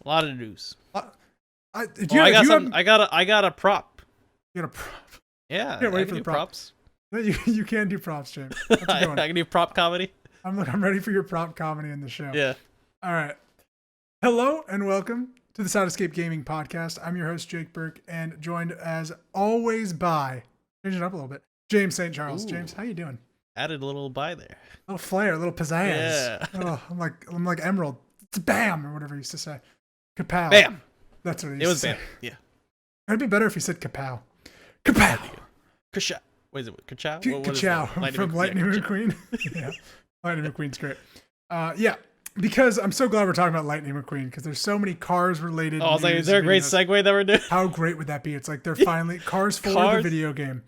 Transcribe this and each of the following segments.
A lot of news. I got a prop. You got a prop. Yeah, Can't wait I for can the do props. props. You can do props, James. That's a good one. I can do prop comedy. I'm ready for your prop comedy in the show. Yeah. All right. Hello and welcome to the Soundscape Gaming Podcast. I'm your host, Jake Burke, and joined as always by, changing it up a little bit, James St. Charles. Ooh. James, how you doing? Added a little by there. A little flair, a little pizzazz. Yeah. Oh, I'm like Emerald. It's bam, or whatever he used to say. Kapow. Bam. That's what he used It was to bam. say. Yeah. It'd be better if he said kapow. Kapow. Kachow. What is it? Kachow? Kachow from Lightning McQueen. Yeah. Lightning McQueen's great. Yeah. Because I'm so glad we're talking about Lightning McQueen because there's so many cars related. Oh, I was like, is there a great segue that we're doing? How great would that be? It's like they're finally Cars 4 the video game.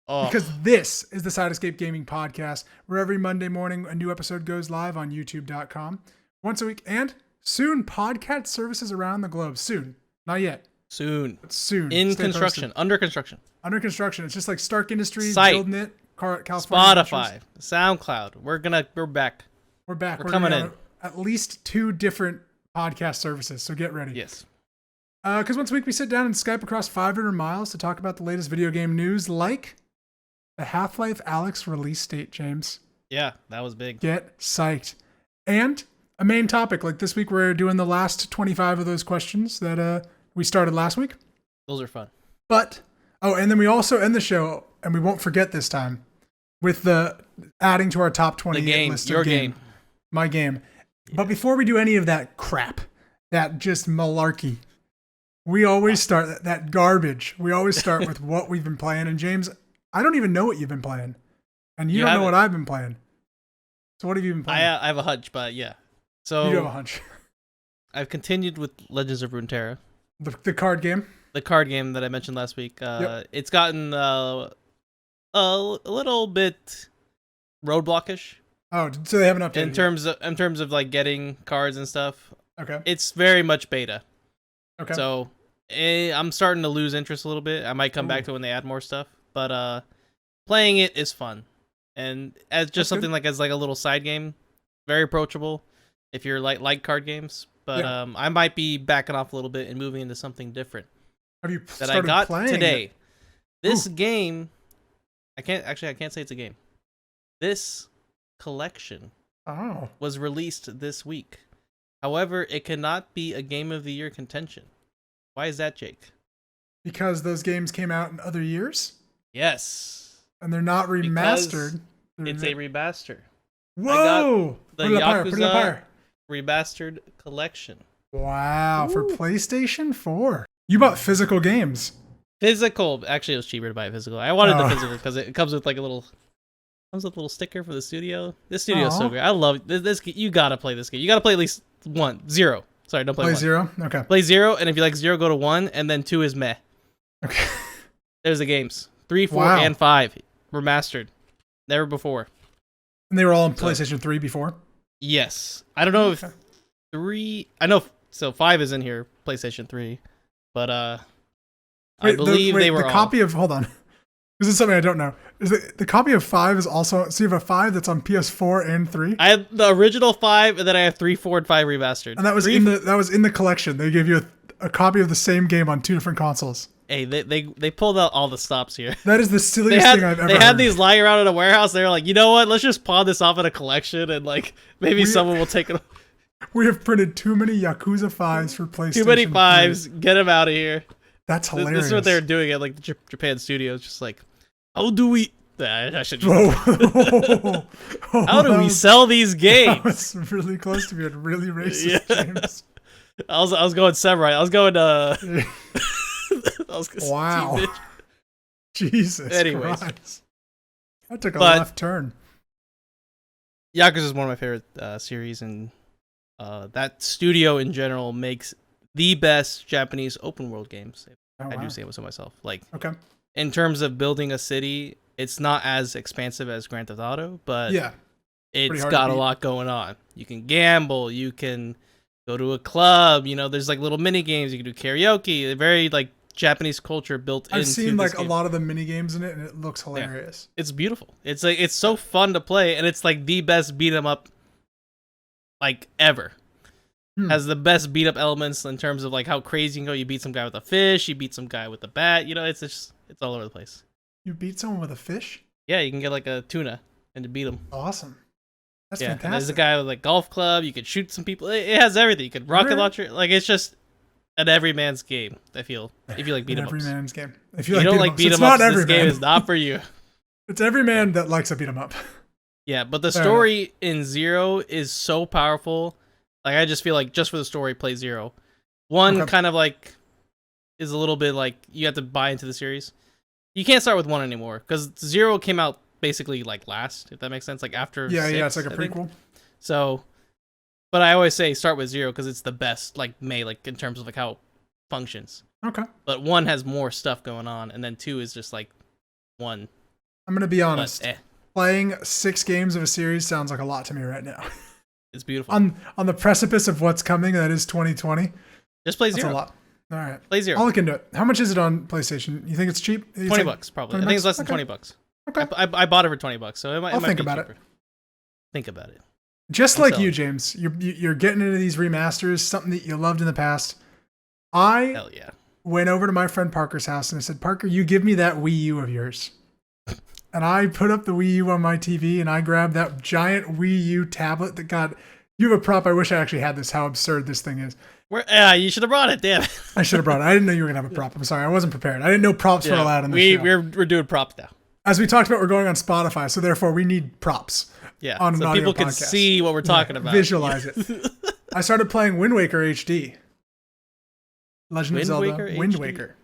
Oh. Because this is the Side Escape Gaming Podcast, where every Monday morning a new episode goes live on youtube.com once a week, and soon podcast services around the globe. Soon. Not yet. Soon. But soon. In Stay construction. posted. Under construction. Under construction. It's just like Stark Industries, Site. building it, California. Spotify. SoundCloud. We're back. We're back. We're coming in. At least 2 different podcast services, so get ready. Yes. Because once a week we sit down and Skype across 500 miles to talk about the latest video game news, like the Half-Life Alyx release date, James. Yeah, that was big. Get psyched. And a main topic, like this week we're doing the last 25 of those questions that we started last week. Those are fun. But, and then we also end the show, and we won't forget this time, with the adding to our top 20 list your of game. My game. Yeah. But before we do any of that crap, that just malarkey, we always start that garbage. We always start with what we've been playing. And James, I don't even know what you've been playing. And you don't know what I've been playing. So what have you been playing? I have a hunch, but yeah. So you do have a hunch. I've continued with Legends of Runeterra. The card game? The card game that I mentioned last week. Yep. It's gotten a little bit roadblockish. Oh, so they haven't updated in terms of like getting cards and stuff. Okay. It's very much beta. Okay. So I'm starting to lose interest a little bit. I might come back to it when they add more stuff, but playing it is fun, and as just something like as like a little side game, very approachable if you're like card games. But I might be backing off a little bit and moving into something different. Have you that started I got playing today? It? This game, I can't say it's a game. This collection was released this week. However, it cannot be a Game of the Year contention. Why is that, Jake? Because those games came out in other years? Yes. And they're not remastered. It's a remaster. Whoa! I got the Yakuza remastered collection. Wow, for PlayStation 4. You bought physical games. Physical. Actually, it was cheaper to buy physical. I wanted the physical because it comes with like a little sticker for the studio. This studio is so great. I love this. You gotta play this game. You gotta play at least 0. Sorry, don't play 1. 0. Okay. Play 0, and if you like 0, go to 1, and then 2 is meh. Okay. There's the games. 3, 4, and 5 remastered. Never before. And they were all on PlayStation 3 before. Yes. I don't know if 3. I know. So 5 is in here, PlayStation 3, but I believe they were the copy of. Hold on. This is something I don't know. Is the copy of 5 is also... So you have a 5 that's on PS4 and 3? I have the original 5, and then I have 3, 4, and 5 remastered. And that was in the collection. They gave you a copy of the same game on 2 different consoles. Hey, they pulled out all the stops here. That is the silliest thing I've ever heard. They had these lying around in a warehouse. They were like, you know what? Let's just pawn this off in a collection, and like maybe someone will take it. We have printed too many Yakuza 5s for PlayStation. Too many 5s. Get them out of here. That's hilarious. This is what they're doing at like the Japan studios. Just like, how do we? I should. How do we sell these games? That was really close to being really racist, James. I was going samurai. I was going wow. Jesus. Anyways, Christ. That took a left turn. Yakuza is one of my favorite series, and that studio in general makes the best Japanese open world games. I do say it so myself. Like, in terms of building a city, it's not as expansive as Grand Theft Auto, but it's got a lot going on. You can gamble, you can go to a club, there's like little mini games, you can do karaoke. They're very like Japanese culture built into this game. I've seen like a lot of the mini games in it, and it looks hilarious. Yeah. It's beautiful. It's like it's so fun to play, and it's like the best beat 'em up like ever. Has the best beat up elements in terms of like how crazy you can go. You beat some guy with a fish, you beat some guy with a bat. You know, it's all over the place. You beat someone with a fish? Yeah, you can get like a tuna and to beat him. Awesome. That's fantastic. And there's a guy with like golf club. You could shoot some people. It has everything. You could rocket launcher. Like it's just an everyman's game. I feel if you like beat 'em ups. Everyman's game. If you don't like beat 'em ups, this game is not for you. It's every man that likes a beat 'em up. Yeah, but the story in Zero is so powerful. Like I just feel like just for the story, play Zero. One kind of like is a little bit like you have to buy into the series. You can't start with 1 anymore because Zero came out basically like last, if that makes sense. Like after 6, it's like a prequel. So, but I always say start with 0 because it's the best like in terms of like how it functions. Okay. But 1 has more stuff going on, and then 2 is just like 1. I'm gonna be honest. Playing 6 games of a series sounds like a lot to me right now. It's beautiful. On the precipice of what's coming, that is 2020. Just play 0. That's a lot. All right. Play 0. I'll look into it. How much is it on PlayStation? You think it's cheap? $20 probably. I think it's less than $20. Okay. I bought it for $20, so it might think be about cheaper. it. Think about it. Just like you, James, you're getting into these remasters, something that you loved in the past. Hell yeah. Went over to my friend Parker's house and I said, Parker, you give me that Wii U of yours. And I put up the Wii U on my TV and I grabbed that giant Wii U tablet that got... You have a prop. I wish I actually had this, how absurd this thing is. You should have brought it, damn it. I should have brought it. I didn't know you were going to have a prop. I'm sorry. I wasn't prepared. I didn't know props were allowed in this show. We're doing props now. As we talked about, we're going on Spotify, so therefore we need props. Yeah, on so people can see what we're talking about. Visualize it. I started playing Wind Waker HD. Legend of Zelda Wind Waker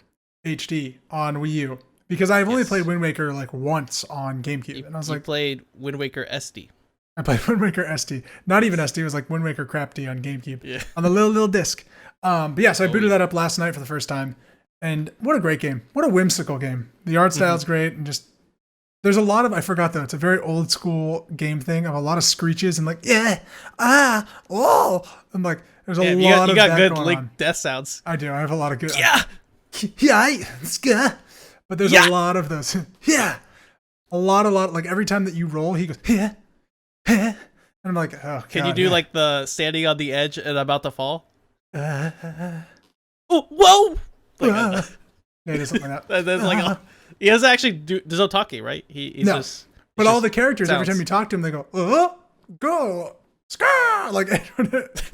HD on Wii U. Because I've only played Wind Waker like once on GameCube. And I was like, played Wind Waker SD. I played Wind Waker SD. Not even SD, it was like Wind Waker Crap D on GameCube. Yeah. On the little disc. But yeah, so I booted that up last night for the first time. And what a great game. What a whimsical game. The art style's great and just there's a lot of, I forgot though, it's a very old school game thing of a lot of screeches and like, I'm like, there's a lot of that going on. You got good Link death sounds. I do. I have a lot of good. Yeah. But there's a lot of those. Yeah. A lot. Like every time that you roll, he goes, yeah. And I'm like, oh, God. Can you do like the standing on the edge and about to fall? Whoa. Yeah, he does something like that. That's like, he doesn't actually there's no talking, right? He's no. just. But all the characters, every time you talk to them, they go, go, scar. Like,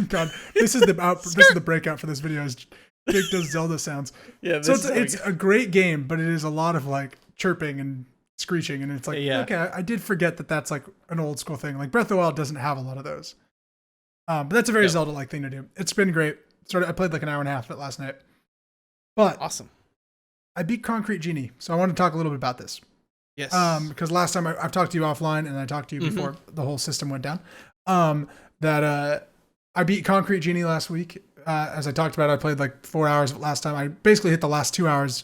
God, this is the breakout for this video. Is Jake does Zelda sounds. Yeah. So it's a great game, but it is a lot of like chirping and screeching, and it's like, okay, I did forget that that's like an old school thing. Like Breath of the Wild doesn't have a lot of those. But that's a very Zelda-like thing to do. It's been great. I played like an hour and a half of it last night. But awesome. I beat Concrete Genie, so I want to talk a little bit about this. Yes. Because last time I've talked to you offline, and I talked to you before the whole system went down. That I beat Concrete Genie last week. As I talked about, I played like 4 hours of it last time. I basically hit the last 2 hours.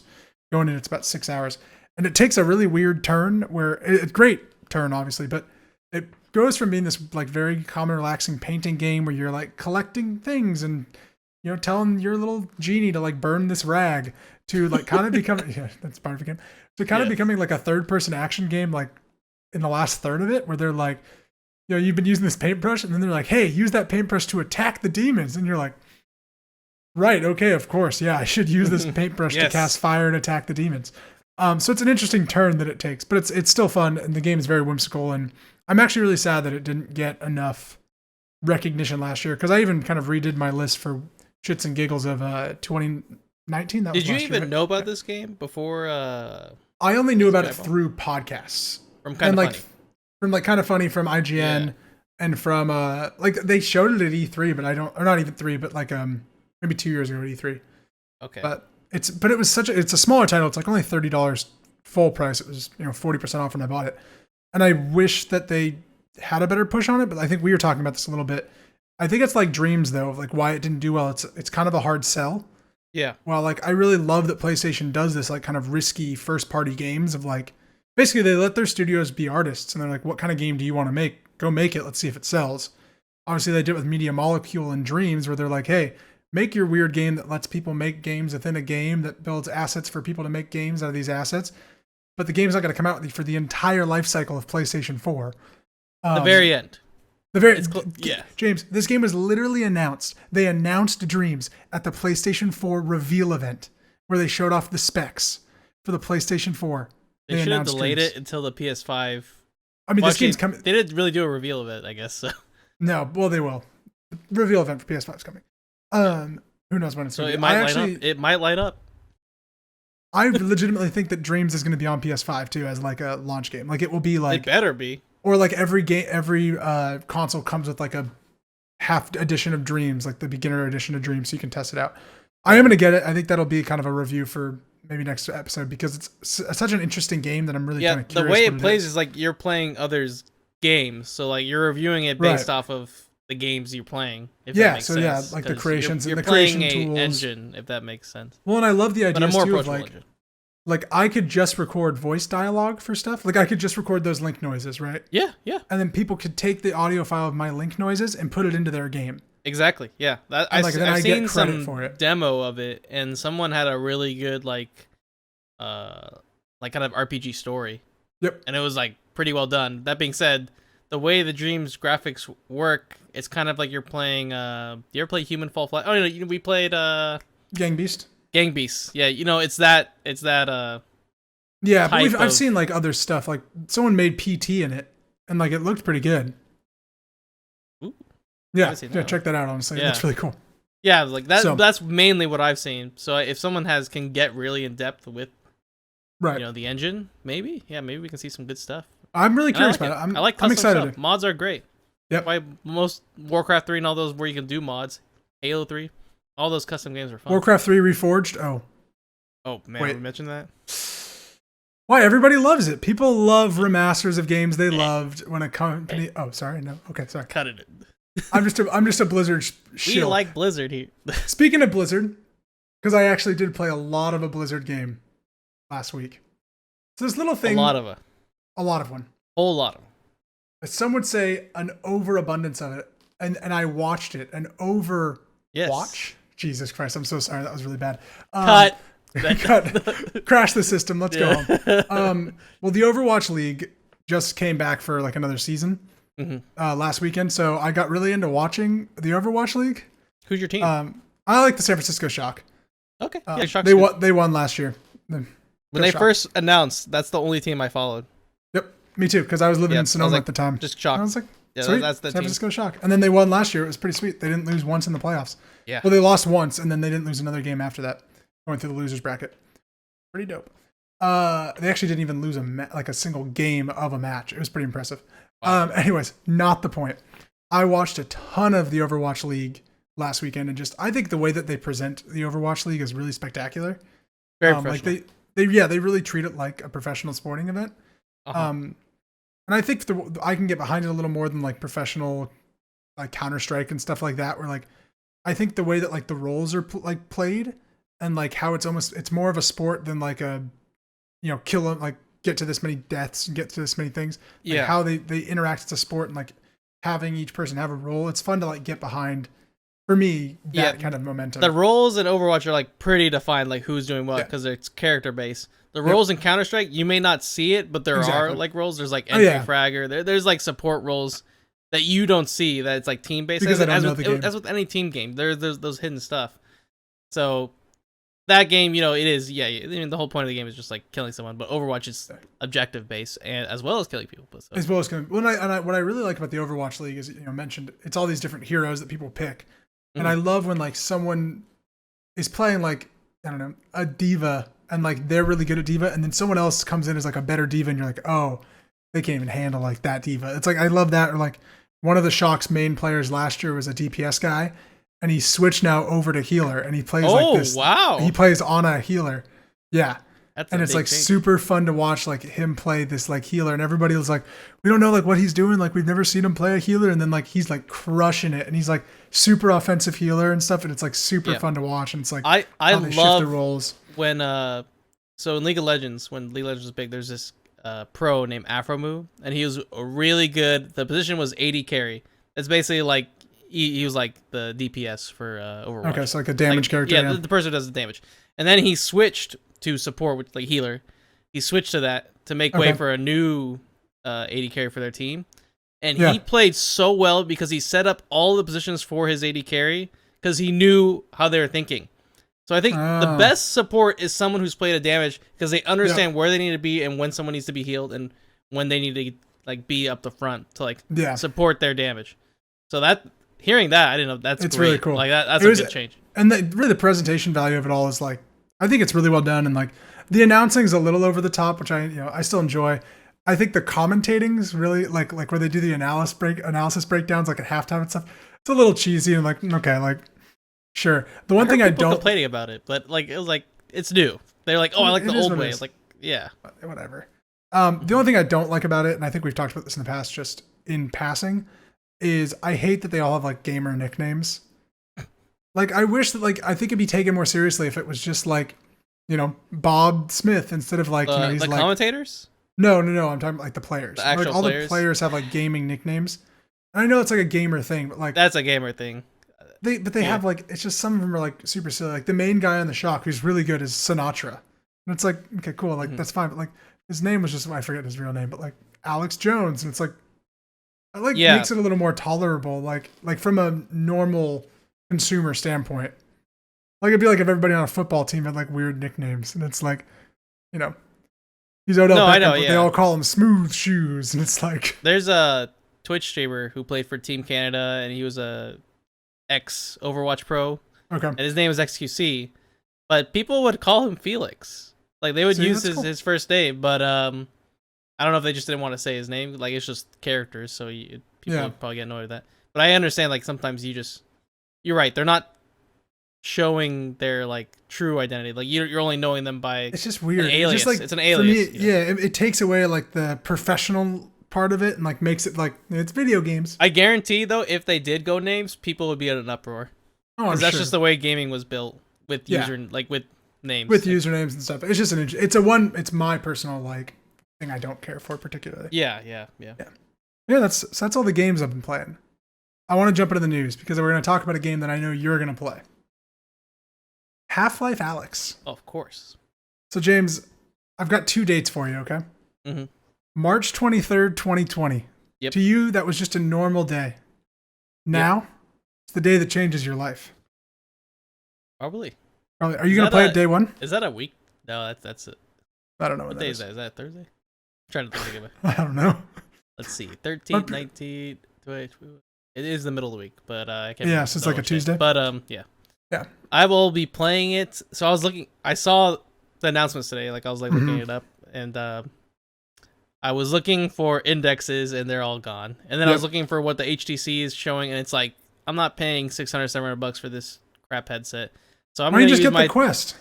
Going in, it's about 6 hours, and it takes a really weird turn where it's great turn, obviously, but it goes from being this like very calm and relaxing painting game where you're like collecting things and telling your little genie to like burn this rag to like kind of becoming that's part of the game, to kind of becoming like a third person action game, like in the last third of it, where they're like, you've been using this paintbrush, and then they're like, hey, use that paintbrush to attack the demons, and you're like, right, okay, of course, yeah, I should use this paintbrush to cast fire and attack the demons. So it's an interesting turn that it takes, but it's still fun, and the game is very whimsical, and I'm actually really sad that it didn't get enough recognition last year, because I even kind of redid my list for shits and giggles of 2019. Did you even know about this game before? I only knew about it through podcasts. From Kind of Funny. From like Kind of Funny from IGN and from like they showed it at E3, but or not even 3, but like maybe 2 years ago at E3. Okay. But it was it's a smaller title. It's like only $30 full price. It was 40% off when I bought it. And I wish that they had a better push on it, but I think we were talking about this a little bit. I think it's like Dreams though, of like why it didn't do well. It's kind of a hard sell. Yeah. Well, like I really love that PlayStation does this like kind of risky first party games of like basically they let their studios be artists and they're like, what kind of game do you want to make? Go make it. Let's see if it sells. Obviously they did it with Media Molecule and Dreams where they're like, hey, make your weird game that lets people make games within a game that builds assets for people to make games out of these assets. But the game's not going to come out for the entire life cycle of PlayStation 4. The very end. James, this game was literally announced. They announced Dreams at the PlayStation 4 reveal event where they showed off the specs for the PlayStation 4. They should have delayed it until the PS5. I mean, this game's coming. They didn't really do a reveal of it, I guess. So. No, well, they will. The reveal event for PS5 is coming. Who knows when it's going to be. It might light up. I legitimately think that Dreams is going to be on PS5 too as like a launch game. Like it will be like. It better be. Or like every console comes with like a half edition of Dreams, like the beginner edition of Dreams, so you can test it out. I am going to get it. I think that'll be kind of a review for maybe next episode because it's such an interesting game that I'm really kind of curious. The way it plays is like you're playing others' games, so like you're reviewing it based off of the games you're playing. If that makes sense. Like the creations you're and the creation playing tools. Engine, if that makes sense. Well, and I love the idea too of engine. Like I could just record voice dialogue for stuff. Like I could just record those Link noises, right? Yeah. And then people could take the audio file of my Link noises and put it into their game. Exactly. Yeah. I've seen some demo of it, and someone had a really good like kind of RPG story. Yep. And it was like pretty well done. That being said, the way the Dreams graphics work, it's kind of like you're playing. Do you ever play Human Fall Flat? Oh no, we played Gang Beast. Gang Beasts. Yeah, it's that. Yeah, but I've seen like other stuff. Like someone made PT in it, and like it looked pretty good. Ooh. Yeah, check that out. Honestly, it looks really cool. Yeah, like that. So, that's mainly what I've seen. So if someone can get really in depth with, the engine, maybe we can see some good stuff. I'm really curious about it. I'm excited. Stuff. Mods are great. Yep. Why most Warcraft 3 and all those where you can do mods, Halo 3. All those custom games are fun. Warcraft 3 Reforged? Oh, man, we mentioned that? Why? Everybody loves it. People love remasters of games they loved when a company... Oh, sorry. No. Okay, sorry. Cut it. I'm just a Blizzard shill. We like Blizzard here. Speaking of Blizzard, because I actually did play a lot of a Blizzard game last week. So this little thing... A lot of one. Whole lot of them. Some would say an overabundance of it. And I watched it. An over... Yes. Watch? Jesus Christ, I'm so sorry. That was really bad. Cut. Crash the system. Let's go home. Well, the Overwatch League just came back for like another season last weekend. So I got really into watching the Overwatch League. Who's your team? I like the San Francisco Shock. Okay. They won last year. When they first announced, that's the only team I followed. Yep. Me too, because I was living in Sonoma at the time. Just Shock. I was like, yeah, sweet, that's the San Francisco Shock. And then they won last year. It was pretty sweet. They didn't lose once in the playoffs. Yeah. Well, they lost once, and then they didn't lose another game after that, going through the losers bracket. Pretty dope. They actually didn't even lose a single game of a match. It was pretty impressive. Wow. Anyways, not the point. I watched a ton of the Overwatch League last weekend, and I think the way that they present the Overwatch League is really spectacular. Very professional. Like they really treat it like a professional sporting event. And I think I can get behind it a little more than like professional, like Counter-Strike and stuff like that. Where like, I think the way that like the roles are played and like how it's more of a sport than like a, kill them, like get to this many deaths and get to this many things. Like how they interact as a sport and like having each person have a role. It's fun to like get behind. For me, that kind of momentum. The roles in Overwatch are like pretty defined, like who's doing what, because it's character based. The roles in Counter-Strike, you may not see it, but there are like roles. There's like fragger. There's like support roles that you don't see. That it's like team based. Because I don't know the game. As with any team game, there's those hidden stuff. So that game, it is. Yeah, I mean, the whole point of the game is just like killing someone. But Overwatch is objective based, and as well as killing people. As well as killing. What I really like about the Overwatch League is mentioned it's all these different heroes that people pick. And I love when like someone is playing like, I don't know, a diva and like they're really good at diva and then someone else comes in as like a better diva and you're like, oh, they can't even handle like that diva. It's like, I love that. Or like one of the Shock's main players last year was a DPS guy and he switched now over to healer and he plays like this. Wow. He plays on a healer. Yeah. And it's like super fun to watch like him play this like healer and everybody was like, we don't know like what he's doing. Like we've never seen him play a healer. And then like, he's like crushing it and he's like super offensive healer and stuff. And it's like super fun to watch. And it's like, I love shift the roles when, so in League of Legends, when League of Legends was big, there's this pro named Afromu and he was really good. The position was AD carry. It's basically like, he was like the DPS for Overwatch. Okay. So like a damage character. Yeah. The person who does the damage. And then he switched to support with like healer. He switched to that to make way for a new AD carry for their team. and he played so well because he set up all the positions for his AD carry because he knew how they were thinking. So I think the best support is someone who's played a damage because they understand where they need to be and when someone needs to be healed and when they need to like be up the front to like support their damage. So hearing that, I didn't know it's great. Really cool. Like that's a good change. And really the presentation value of it all is like, I think it's really well done, and like the announcing is a little over the top, which I still enjoy. I think the commentating is really like where they do the analysis breakdowns like at halftime and stuff. It's a little cheesy and like okay, like sure. The one thing I don't complaining about it, but like it was like it's new. They're like, oh, I like the old way. It's like yeah, whatever. The only thing I don't like about it, and I think we've talked about this in the past, just in passing, is I hate that they all have like gamer nicknames. Like I wish that I think it'd be taken more seriously if it was just like, Bob Smith instead of like he's the like commentators. No, I'm talking about like the players. The actual like all players? the players have like gaming nicknames. And I know it's like a gamer thing, but like that's a gamer thing. They have like it's just some of them are like super silly. Like the main guy on the Shock who's really good is Sinatra, and it's like okay, cool, like that's fine. But like his name was just I forget his real name, but like Alyx Jones, and it's like it makes it a little more tolerable. Like from a normal consumer standpoint. Like it'd be like if everybody on a football team had like weird nicknames, and it's like, he's Odell Beckham, but they all call him Smooth Shoes, and it's like there's a Twitch streamer who played for Team Canada, and he was a ex Overwatch pro. Okay, and his name is XQC, but people would call him Felix. Like they would use his first name, but I don't know if they just didn't want to say his name. Like it's just characters, so people would probably get annoyed with that. But I understand like sometimes you're right, they're not showing their like true identity. Like you're only knowing them by it's just weird. An alias. It's an alias. For me, it takes away like the professional part of it and like makes it like it's video games. I guarantee though, if they did go names, people would be in an uproar. Oh, I'm that's just the way gaming was built with with names. With usernames and stuff. It's just it's my personal like thing I don't care for particularly. Yeah. That's all the games I've been playing. I want to jump into the news because we're going to talk about a game that I know you're going to play. Half-Life Alyx. Oh, of course. So, James, I've got 2 dates for you, okay? Mm-hmm. March 23rd, 2020. Yep. To you, that was just a normal day. Now, it's the day that changes your life. Probably. Are you going to play it day one? Is that a week? No, that's it. I don't know what day is that. Is that Thursday? I'm trying to think of it. I don't know. Let's see. 13th, 19th. It is the middle of the week, but I can't. Yeah, so it's like a Tuesday. But yeah. I will be playing it. So I saw the announcements today. Like I was like looking it up, and I was looking for indexes, and they're all gone. And then I was looking for what the HTC is showing, and it's like I'm not paying $600, $700 for this crap headset. So I'm gonna just get the Quest.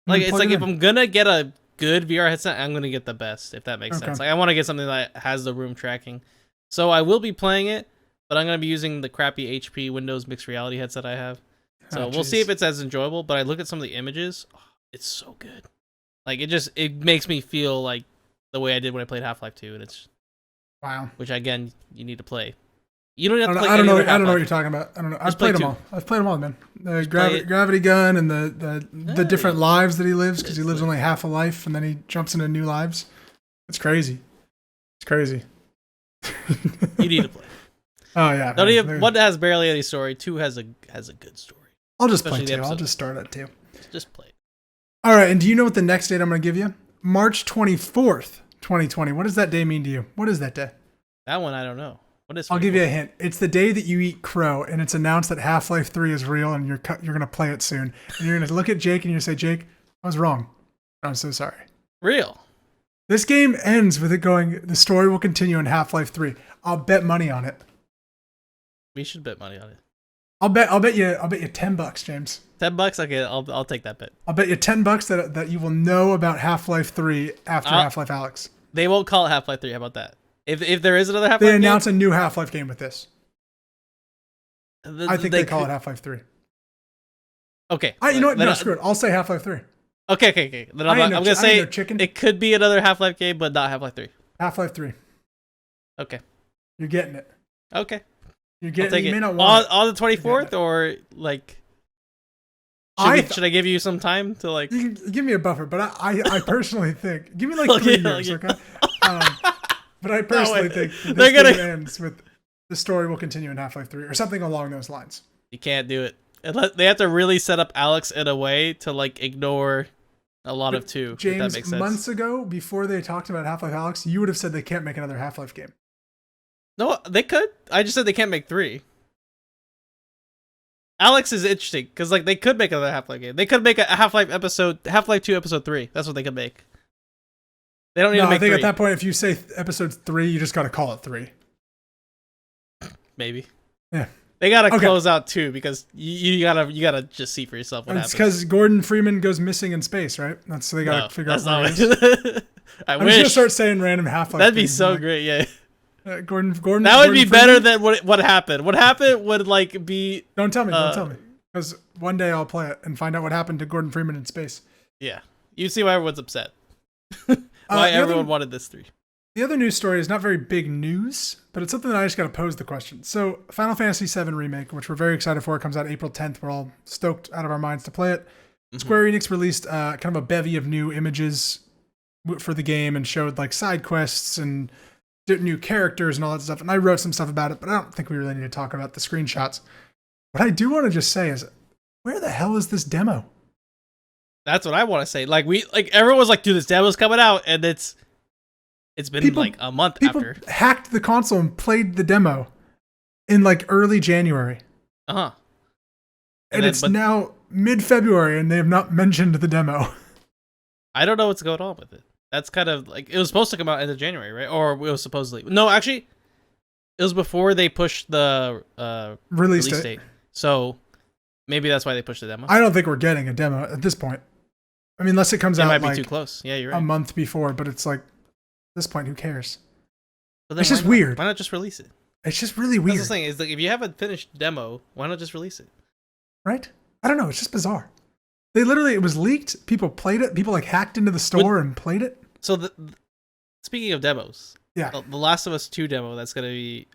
Like it's like if I'm gonna get a good VR headset, I'm gonna get the best. If that makes sense. Like I want to get something that has the room tracking. So I will be playing it, but I'm going to be using the crappy HP Windows mixed reality headset I have. So we'll see if it's as enjoyable, but I look at some of the images. Oh, it's so good. Like it makes me feel like the way I did when I played Half-Life 2, and it's wow. Which again, you need to play. You don't have to play. I don't know what you're talking about. I don't know. I've played them all. I've played them all, man. The gravity gun and the different lives that he lives because he lives only half a life and then he jumps into new lives. It's crazy. It's crazy. You need to play. Oh yeah. One has barely any story. 2 has a good story. I'll just play 2. I'll just start at 2. Just play. All right. And do you know what the next date I'm going to give you? March 24th, 2020. What does that day mean to you? What is that day? That one I don't know. What is? I'll give you a hint. It's the day that you eat crow, and it's announced that Half-Life 3 is real, and you're going to play it soon. And you're going to look at Jake and you're going to say, Jake, I was wrong. I'm so sorry. Real. This game ends with it going, the story will continue in Half-Life 3. I'll bet money on it. We should bet money on it. I'll bet you $10, James. $10? Okay, I'll take that bet. I'll bet you $10 that you will know about Half-Life 3 after Half-Life Alyx. They won't call it Half-Life 3. How about that? If there is another Half-Life game, they announce a new Half-Life game with this. I think they call it Half-Life 3. Okay. You know what? No, screw it. I'll say Half-Life 3. Okay. Then I'm going to say it could be another Half-Life game, but not Half-Life 3. Half-Life 3. Okay. You're getting it. Okay. You're getting it. You may not want on the 24th, or like should I give you some time to like you can give me a buffer, but I personally think give me like 3 years, okay? But I personally think that this game ends with the story will continue in Half-Life 3 or something along those lines. You can't do it. They have to really set up Alyx in a way to like ignore a lot of 2. James, if that makes sense. Months ago, before they talked about Half-Life Alyx, you would have said they can't make another Half-Life game. No, they could. I just said they can't make 3. Alyx is interesting because like they could make another Half-Life game. They could make a Half-Life 2 episode 3. That's what they could make. They don't need to make 3. I think at that point, if you say episode 3, you just got to call it 3. Maybe. Yeah. They gotta close out 2 because you gotta just see for yourself what happens. It's because Gordon Freeman goes missing in space, right? That's so they gotta figure out what it is. I'm just gonna start saying random Half-Life. That'd be so great, yeah. Gordon. That would be better than what happened. What happened would like be. Don't tell me, because one day I'll play it and find out what happened to Gordon Freeman in space. Yeah, you see why everyone's upset. Why everyone wanted this 3. The other news story is not very big news, but it's something that I just got to pose the question. So, Final Fantasy VII Remake, which we're very excited for, comes out April 10th. We're all stoked out of our minds to play it. Mm-hmm. Square Enix released kind of a bevy of new images for the game and showed like side quests and new characters and all that stuff. And I wrote some stuff about it, but I don't think we really need to talk about the screenshots. What I do want to just say is, where the hell is this demo? That's what I want to say. Like everyone was like, dude, this demo's coming out, and it's been like a month after. People hacked the console and played the demo in like early January. Uh-huh. And it's now mid-February and they have not mentioned the demo. I don't know what's going on with it. That's kind of like, it was supposed to come out end of January, right? Or it was supposedly. No, actually, it was before they pushed the release date. So maybe that's why they pushed the demo. I don't think we're getting a demo at this point. I mean, unless it comes out might be like too close. Yeah, you're right. A month before, but it's like, at this point, who cares? It's just weird. Why not just release it? It's just really weird. That's the thing, is like if you have a finished demo, why not just release it? Right? I don't know. It's just bizarre. They literally, it was leaked. People played it. People like hacked into the store and played it. So speaking of demos, yeah, the Last of Us 2 demo that's gonna be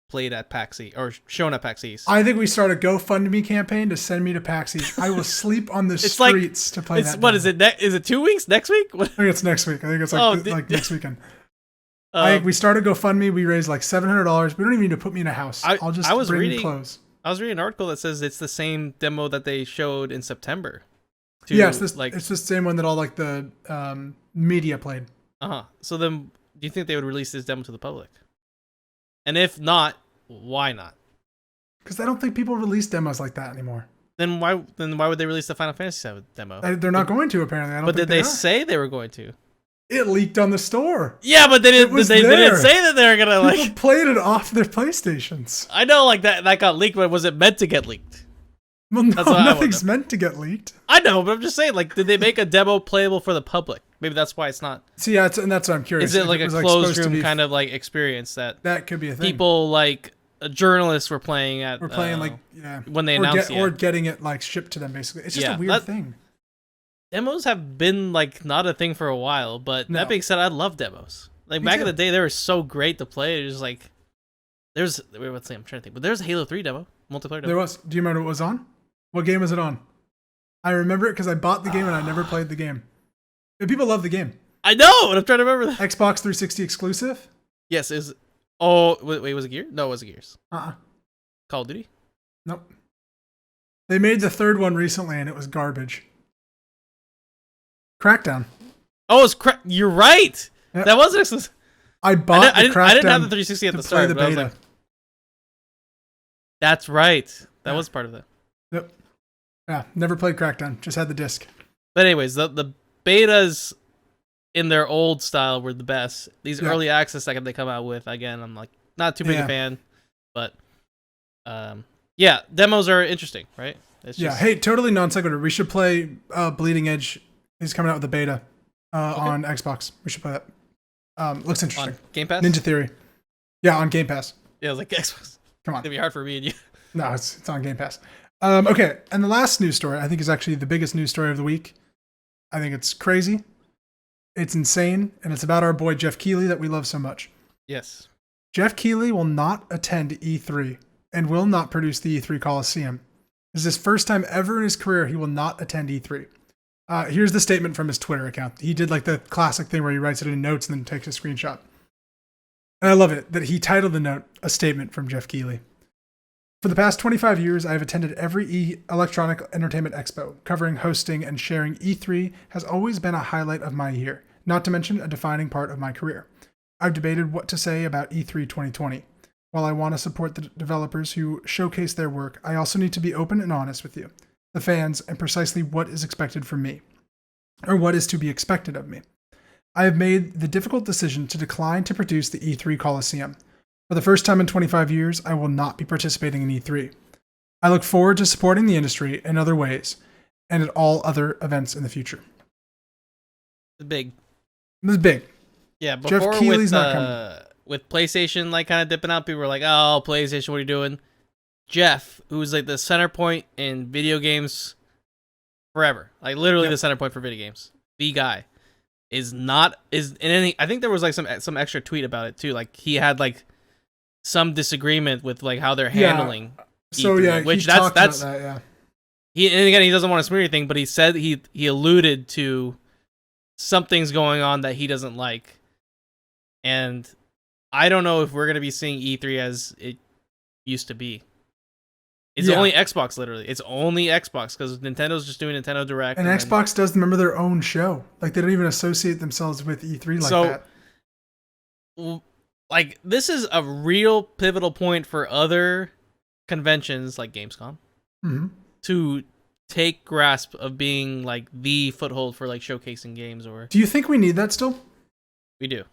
played at PAX East or shown at PAX East. I think we start a GoFundMe campaign to send me to PAX East. I will sleep on the streets to play that. What demo. Is it? Is it 2 weeks? Next week? I think it's next week. I think it's like next weekend. We started GoFundMe. We raised like $700. We don't even need to put me in a house. I'll just bring clothes. I was reading an article that says it's the same demo that they showed in September. Yes, it's the same one that all like the media played. So then, do you think they would release this demo to the public? And if not, why not? Because I don't think people release demos like that anymore. Then why would they release the Final Fantasy VII demo? They're not going to, apparently. But did they say they were going to? It leaked on the store. Yeah, but they didn't say that they were gonna People played it off their PlayStations. I know, like that got leaked, but was it meant to get leaked? Well, no, nothing's meant to get leaked. I know, but I'm just saying, like, did they make a demo playable for the public? Maybe that's why it's not. See, yeah, and that's what I'm curious. Is it like a closed room kind of like experience that could be a thing? People like journalists were playing at. We're playing when they announced it, or getting it like shipped to them. Basically, it's just a weird thing. Demos have been like not a thing for a while, but that being said, I love demos. Like back in the day, they were so great to play. It was like I'm trying to think, but there's a Halo 3 demo, multiplayer demo. There was. Do you remember what was on? What game was it on? I remember it because I bought the game and I never played the game. And people love the game. I know, and I'm trying to remember that. Xbox 360 exclusive? Yes, is. Oh, wait, was it Gears? No, it wasn't Gears. Call of Duty? Nope. They made the third one recently and it was garbage. Crackdown. Oh, it's you're right. Yep. That wasn't exclusive. I bought the Crackdown. I didn't have the 360 at the start. The beta. That's right. That was part of that. Yep. Yeah, never played Crackdown. Just had the disc. But anyways, the betas in their old style were the best. These early access that they come out with, again, I'm like not too big a fan. But demos are interesting, right? It's just... Hey, totally non sequitur. We should play Bleeding Edge. He's coming out with a beta on Xbox. We should play that. Looks interesting. On Game Pass? Ninja Theory. Yeah, on Game Pass. Yeah, I was like, Xbox. Come on. It's going to be hard for me and you. No, it's on Game Pass. Okay, and the last news story, I think, is actually the biggest news story of the week. I think it's crazy. It's insane, and it's about our boy Jeff Keighley that we love so much. Yes. Jeff Keighley will not attend E3 and will not produce the E3 Coliseum. This is his first time ever in his career he will not attend E3. Here's the statement from his Twitter account. He did like the classic thing where he writes it in notes and then takes a screenshot. And I love it that he titled the note a statement from Jeff Keighley. For the past 25 years, I have attended every electronic entertainment expo. Covering, hosting, and sharing E3 has always been a highlight of my year, not to mention a defining part of my career. I've debated what to say about E3 2020. While I want to support the developers who showcase their work, I also need to be open and honest with you, the fans, and precisely what is expected from me, or what is to be expected of me. I have made the difficult decision to decline to produce the E3 Coliseum. For the first time in 25 years, I will not be participating in E3. I look forward to supporting the industry in other ways and at all other events in the future. It's big. This is big. Yeah, before Jeff Keighley's not coming. With PlayStation like kind of dipping out, people were like, "Oh, PlayStation, what are you doing?" Jeff, who's like the center point in video games forever, like literally the center point for video games, the guy is in any. I think there was like some extra tweet about it too. Like he had like some disagreement with like how they're handling. So E3, which he that's talked about that, yeah. And again, he doesn't want to smear anything, but he said he alluded to something's going on that he doesn't like, and I don't know if we're gonna be seeing E3 as it used to be. It's only Xbox, literally. It's only Xbox because Nintendo's just doing Nintendo Direct, and Xbox does remember their own show. Like they don't even associate themselves with E3 like that. Like this is a real pivotal point for other conventions like Gamescom to take grasp of being like the foothold for like showcasing games. Or do you think we need that still? We do.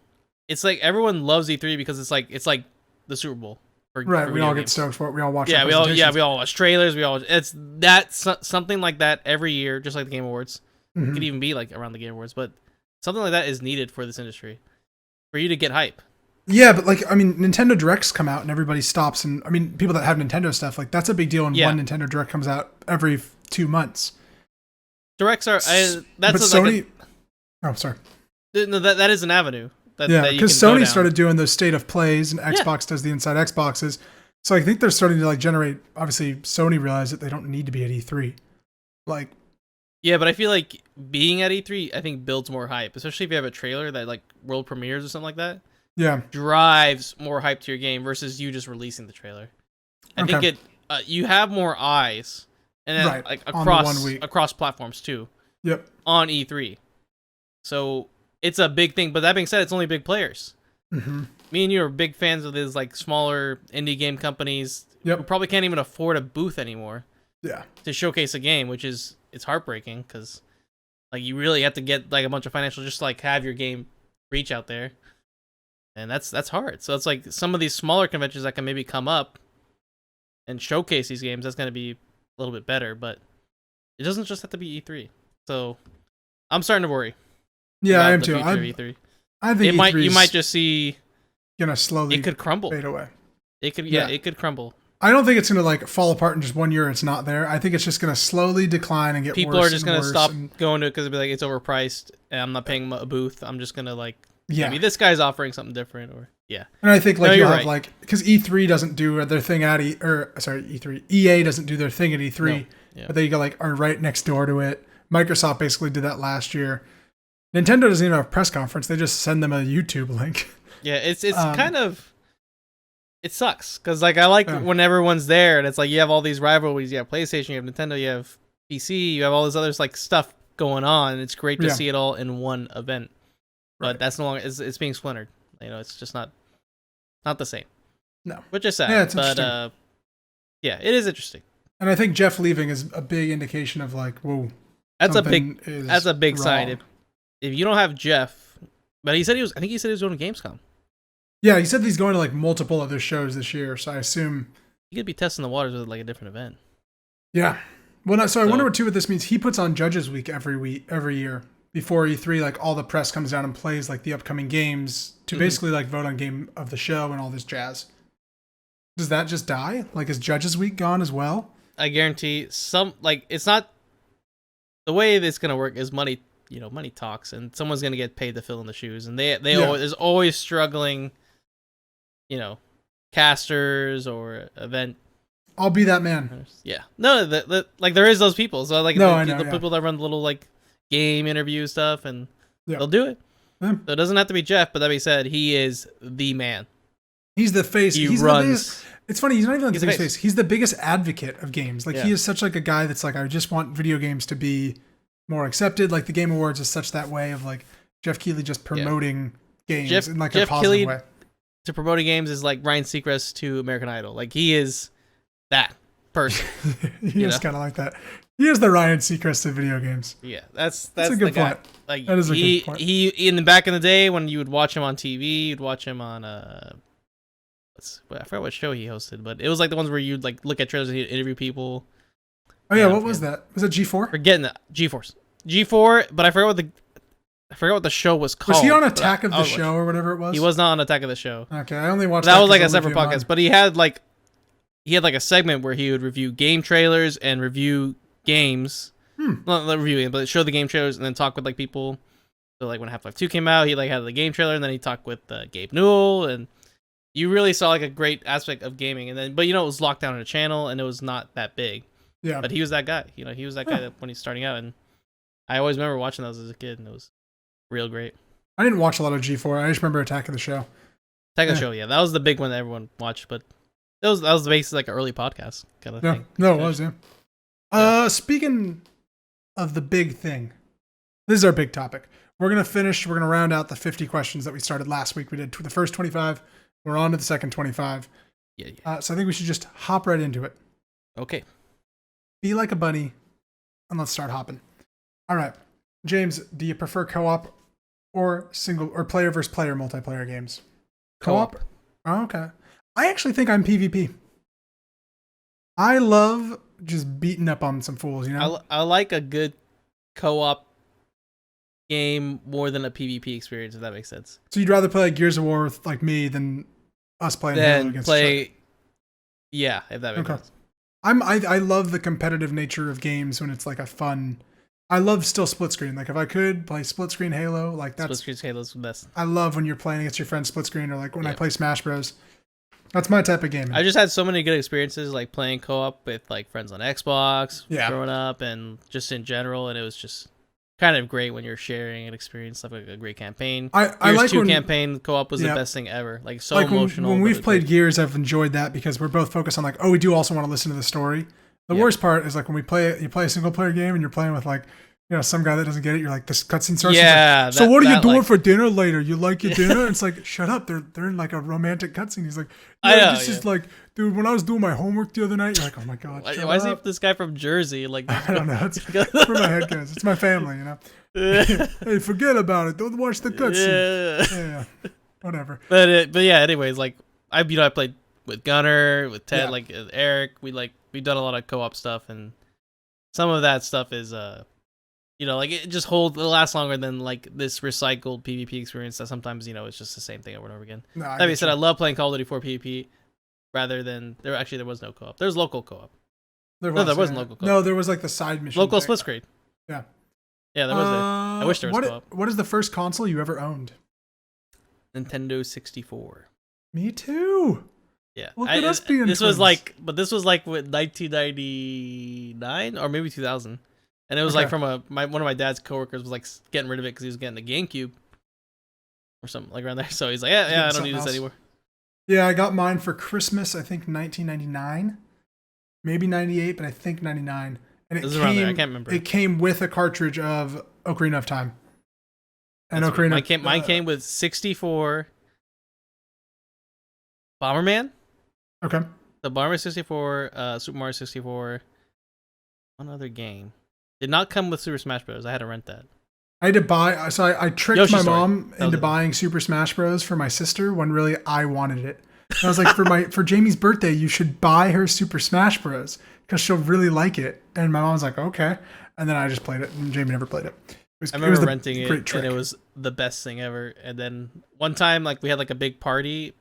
It's like everyone loves E3 because it's like the Super Bowl. Right, we all get stoked for it. We all watch. Yeah, we all watch trailers. It's something like that every year, just like the Game Awards. It could even be like around the Game Awards, but something like that is needed for this industry, for you to get hype. Yeah, but like I mean, Nintendo Directs come out and everybody stops, and I mean, people that have Nintendo stuff, like that's a big deal. And one Nintendo Direct comes out every 2 months. Directs are that's but Sony. Oh, sorry. No, that is an avenue. Because Sony started doing those state of plays, and Xbox does the inside Xboxes. So I think they're starting to like generate. Obviously, Sony realized that they don't need to be at E3. Like, yeah, but I feel like being at E3, I think builds more hype, especially if you have a trailer that like world premieres or something like that. Yeah, drives more hype to your game versus you just releasing the trailer. I think you have more eyes, and then like across platforms too. Yep. On E3, so it's a big thing. But that being said, it's only big players. Me and you are big fans of these like smaller indie game companies who probably can't even afford a booth anymore. Yeah. To showcase a game, which is it's heartbreaking because like you really have to get like a bunch of financial just to, like have your game reach out there. And that's hard. So it's like some of these smaller conventions that can maybe come up and showcase these games, that's going to be a little bit better. But it doesn't just have to be E3. So I'm starting to worry. Yeah, I am too. E3. I think you might just see slowly it could crumble. Fade away. It could it could crumble. I don't think it's going to like fall apart in just 1 year. It's not there. I think it's just going to slowly decline and get People worse. People are just going to stop going to it because it'll be like it's overpriced and I'm not paying a booth. I'm just going to like maybe this guy's offering something different or And I think like you'll have like because E3 doesn't do their thing at E3. EA doesn't do their thing at E3, but they are right next door to it. Microsoft basically did that last year. Nintendo doesn't even have a press conference. They just send them a YouTube link. Yeah, it's kind of it sucks because like I like when everyone's there and it's like you have all these rivalries. You have PlayStation, you have Nintendo, you have PC, you have all this other like stuff going on. And it's great to see it all in one event. But that's no longer it's being splintered. It's just not the same. No, which is sad. Yeah, it's but it is interesting. And I think Jeff leaving is a big indication of like, whoa, that's a big sign. If you don't have Jeff, but he said I think he said he was going to Gamescom. Yeah, he said he's going to like multiple other shows this year. So I assume he could be testing the waters with like a different event. Yeah. Well, so I wonder what this means. He puts on Judges Week every year. Before E3, like all the press comes down and plays like the upcoming games to basically like vote on game of the show and all this jazz. Does that just die? Like is Judges Week gone as well? I guarantee it's not the way it's gonna work is money. Money talks, and someone's gonna get paid to fill in the shoes, and there's always struggling, casters or event. I'll be that man. Yeah, no, like there is those people. So like the people that run the little like game interview stuff, and they'll do it. So it doesn't have to be Jeff, but that being said, he is the man. He's the face. He He's runs. The biggest, it's funny. He's not even like the biggest face. He's the biggest advocate of games. Like he is such like a guy that's like, I just want video games to be more accepted. Like the Game Awards is such that way of like Jeff Keighley just promoting games in like a positive way. To promoting games is like Ryan Seacrest to American Idol. Like he is that person. He is kind of like that. He is the Ryan Seacrest of video games. Yeah, that's a good point. Like that is a good point. He in the back in the day when you would watch him on TV, you'd watch him on I forgot what show he hosted, but it was like the ones where you'd like look at trailers and he'd interview people. Oh yeah, what was that? Was it G4? Forgetting that G4, but I forgot what the show was called. Was he on Attack of the Show or whatever it was? He was not on Attack of the Show. Okay, I only watched that was like a separate podcast, but he had like a segment where he would review game trailers and review games. Not reviewing, but show the game trailers and then talk with like people. So like when Half-Life 2 came out, he like had the game trailer and then he talked with Gabe Newell, and you really saw like a great aspect of gaming. And then, but it was locked down on a channel and it was not that big. Yeah. But he was that guy. He was that guy when he's starting out, and I always remember watching those as a kid, and it was real great. I didn't watch a lot of G4. I just remember Attack of the Show. Attack of the Show, yeah, that was the big one that everyone watched. But that was the basis like an early podcast kind of thing. No, it was Speaking of the big thing, this is our big topic. We're gonna round out the 50 questions that we started last week. We did the first 25. We're on to the second 25. Yeah. So I think we should just hop right into it. Okay. Be like a bunny, and let's start hopping. All right, James, do you prefer co-op or single or player versus player multiplayer games? Co-op. Oh, okay. I actually think I'm PvP. I love just beating up on some fools, you know? I like a good co-op game more than a PvP experience, if that makes sense. So you'd rather play like Gears of War with like me than us playing Halo against each other? Yeah, if that makes sense. I love the competitive nature of games when it's like a fun. I love still split screen. Like if I could play split screen Halo, like that's split screen Halo's the best. I love when you're playing against your friends split screen, or like when I play Smash Bros. That's my type of game. I just had so many good experiences like playing co-op with like friends on Xbox growing up, and just in general, and it was just kind of great when you're sharing an experience, like a great campaign. I like Gears 2 campaign co-op was the best thing ever. Like so like emotional. When we've played Gears, I've enjoyed that because we're both focused on like, we do also want to listen to the story. The worst part is like when you play a single player game and you're playing with like, some guy that doesn't get it. You're like, this cutscene starts. Yeah. Like, so what are you doing for dinner later? You like your dinner? It's like, shut up. They're in like a romantic cutscene. He's like, this is like, dude, when I was doing my homework the other night, you're like, oh my God. Why is he this guy from Jersey? Like, I don't know. It's where my head goes. It's my family, Hey, forget about it. Don't watch the cutscene. Yeah. Whatever. But yeah, anyways, like I played with Gunnar, with Ted, like Eric. We've done a lot of co-op stuff, and some of that stuff is like it'll last longer than like this recycled PvP experience that sometimes it's just the same thing over and over again. That being said, I love playing Call of Duty 4 PvP rather than there was no co-op. There's local co-op. There wasn't local co-op. No, there was like the side mission. Local split screen. Yeah. Yeah, there was there. I wish there was co-op. What is the first console you ever owned? Nintendo 64. Me too. Yeah. Look at us being this twins. was like with 1999 or maybe 2000. And it was like from one of my dad's coworkers was like getting rid of it because he was getting the GameCube or something like around there. So he's like, I don't need this anymore. Yeah, I got mine for Christmas, I think 1999, maybe 98, but I think 99. And it around there. I can't remember. It came with a cartridge of Ocarina of Time. And Ocarina. Mine came with 64 Bomberman. Okay. The Bomberman 64, Super Mario 64, one other game. Did not come with Super Smash Bros. I had to rent that. I had to buy, so I tricked my mom into buying Super Smash Bros. For my sister when really I wanted it. And I was like, for Jamie's birthday, you should buy her Super Smash Bros. Because she'll really like it. And my mom was like, okay. And then I just played it, and Jamie never played it. I remember renting it, and it was the best thing ever. And then one time, like we had like a big party,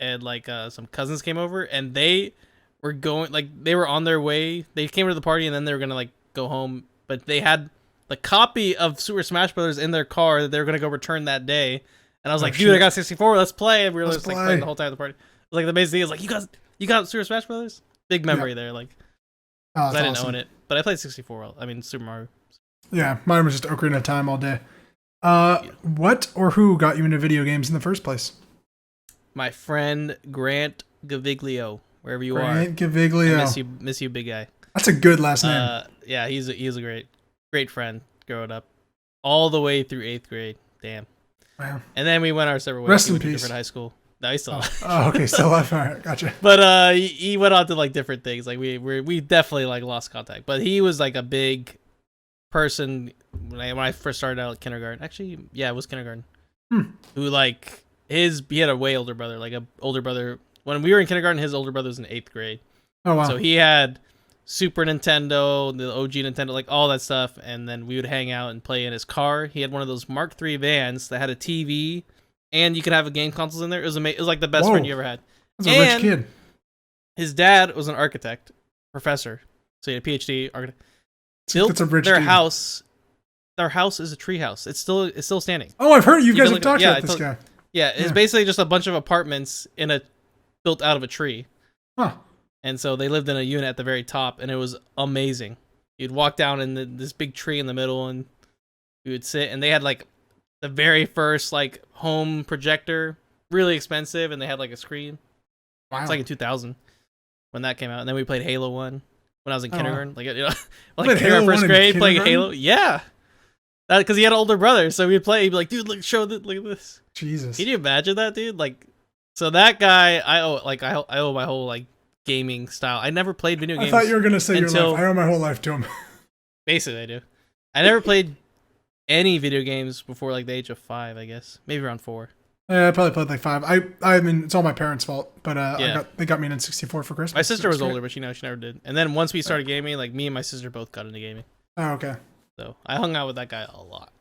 and like some cousins came over, and they were going, like they were on their way. They came to the party, and then they were gonna like go home, but they had the copy of Super Smash Brothers in their car that they were gonna go return that day. And I was like, dude, I got 64. Let's play. And we were just like playing the whole time at the party. It was like the amazing thing is like, you got Super Smash Brothers. Big memory there. Like, I didn't own it, but I played 64. I mean, Super Mario. Yeah, mine was just Ocarina of Time all day. What or who got you into video games in the first place? my friend Grant Gaviglio, wherever you Grant are. Gaviglio. I miss you, big guy. That's a good last name. Yeah, he's a great friend growing up, all the way through 8th grade. Damn. Wow. And then we went our separate ways. Rest He in went to a peace. different high school. No, he's still. Oh, okay, still alive. All right, gotcha. But he went on to like different things. Like we definitely like lost contact. But he was like a big person when I first started out at kindergarten. Actually, yeah, it was kindergarten. Who like he had a way older brother, like a older brother. When we were in kindergarten, his older brother was in 8th grade. Oh wow. So he had Super Nintendo, the OG Nintendo, like all that stuff, and then we would hang out and play in his car. He had one of those Mark III vans that had a TV, and you could have a game consoles in there. It was amazing. It was like the best friend you ever had. That's a rich kid. His dad was an architect, professor, so he had a PhD architect. That's a rich their dude. house. Their house is a tree house. It's still standing. Oh, I've heard you guys have talked about this guy. Yeah, it's basically just a bunch of apartments built out of a tree. Huh. And so they lived in a unit at the very top, and it was amazing. You'd walk down in this big tree in the middle, and you would sit, and they had like the very first like home projector, really expensive, and they had like a screen. Wow. It's like in 2000 when that came out, and then we played Halo 1 when I was in kindergarten. Like, like played kindergarten, first grade, playing kindergarten? Halo. Yeah. Because he had an older brother, so we'd play. He'd be like, "Dude, look at this." Jesus. Can you imagine that, dude? Like, so that guy, I owe my whole like gaming style. I never played video games. I thought you were gonna say your life. I owe my whole life to him. Basically, I do. I never played any video games before like the age of 5. I guess maybe around 4. Yeah, I probably played like 5. I mean, it's all my parents' fault, but they got me an N64 for Christmas. My sister was older, but she never did. And then once we started gaming, like me and my sister both got into gaming. Oh, okay. So I hung out with that guy a lot.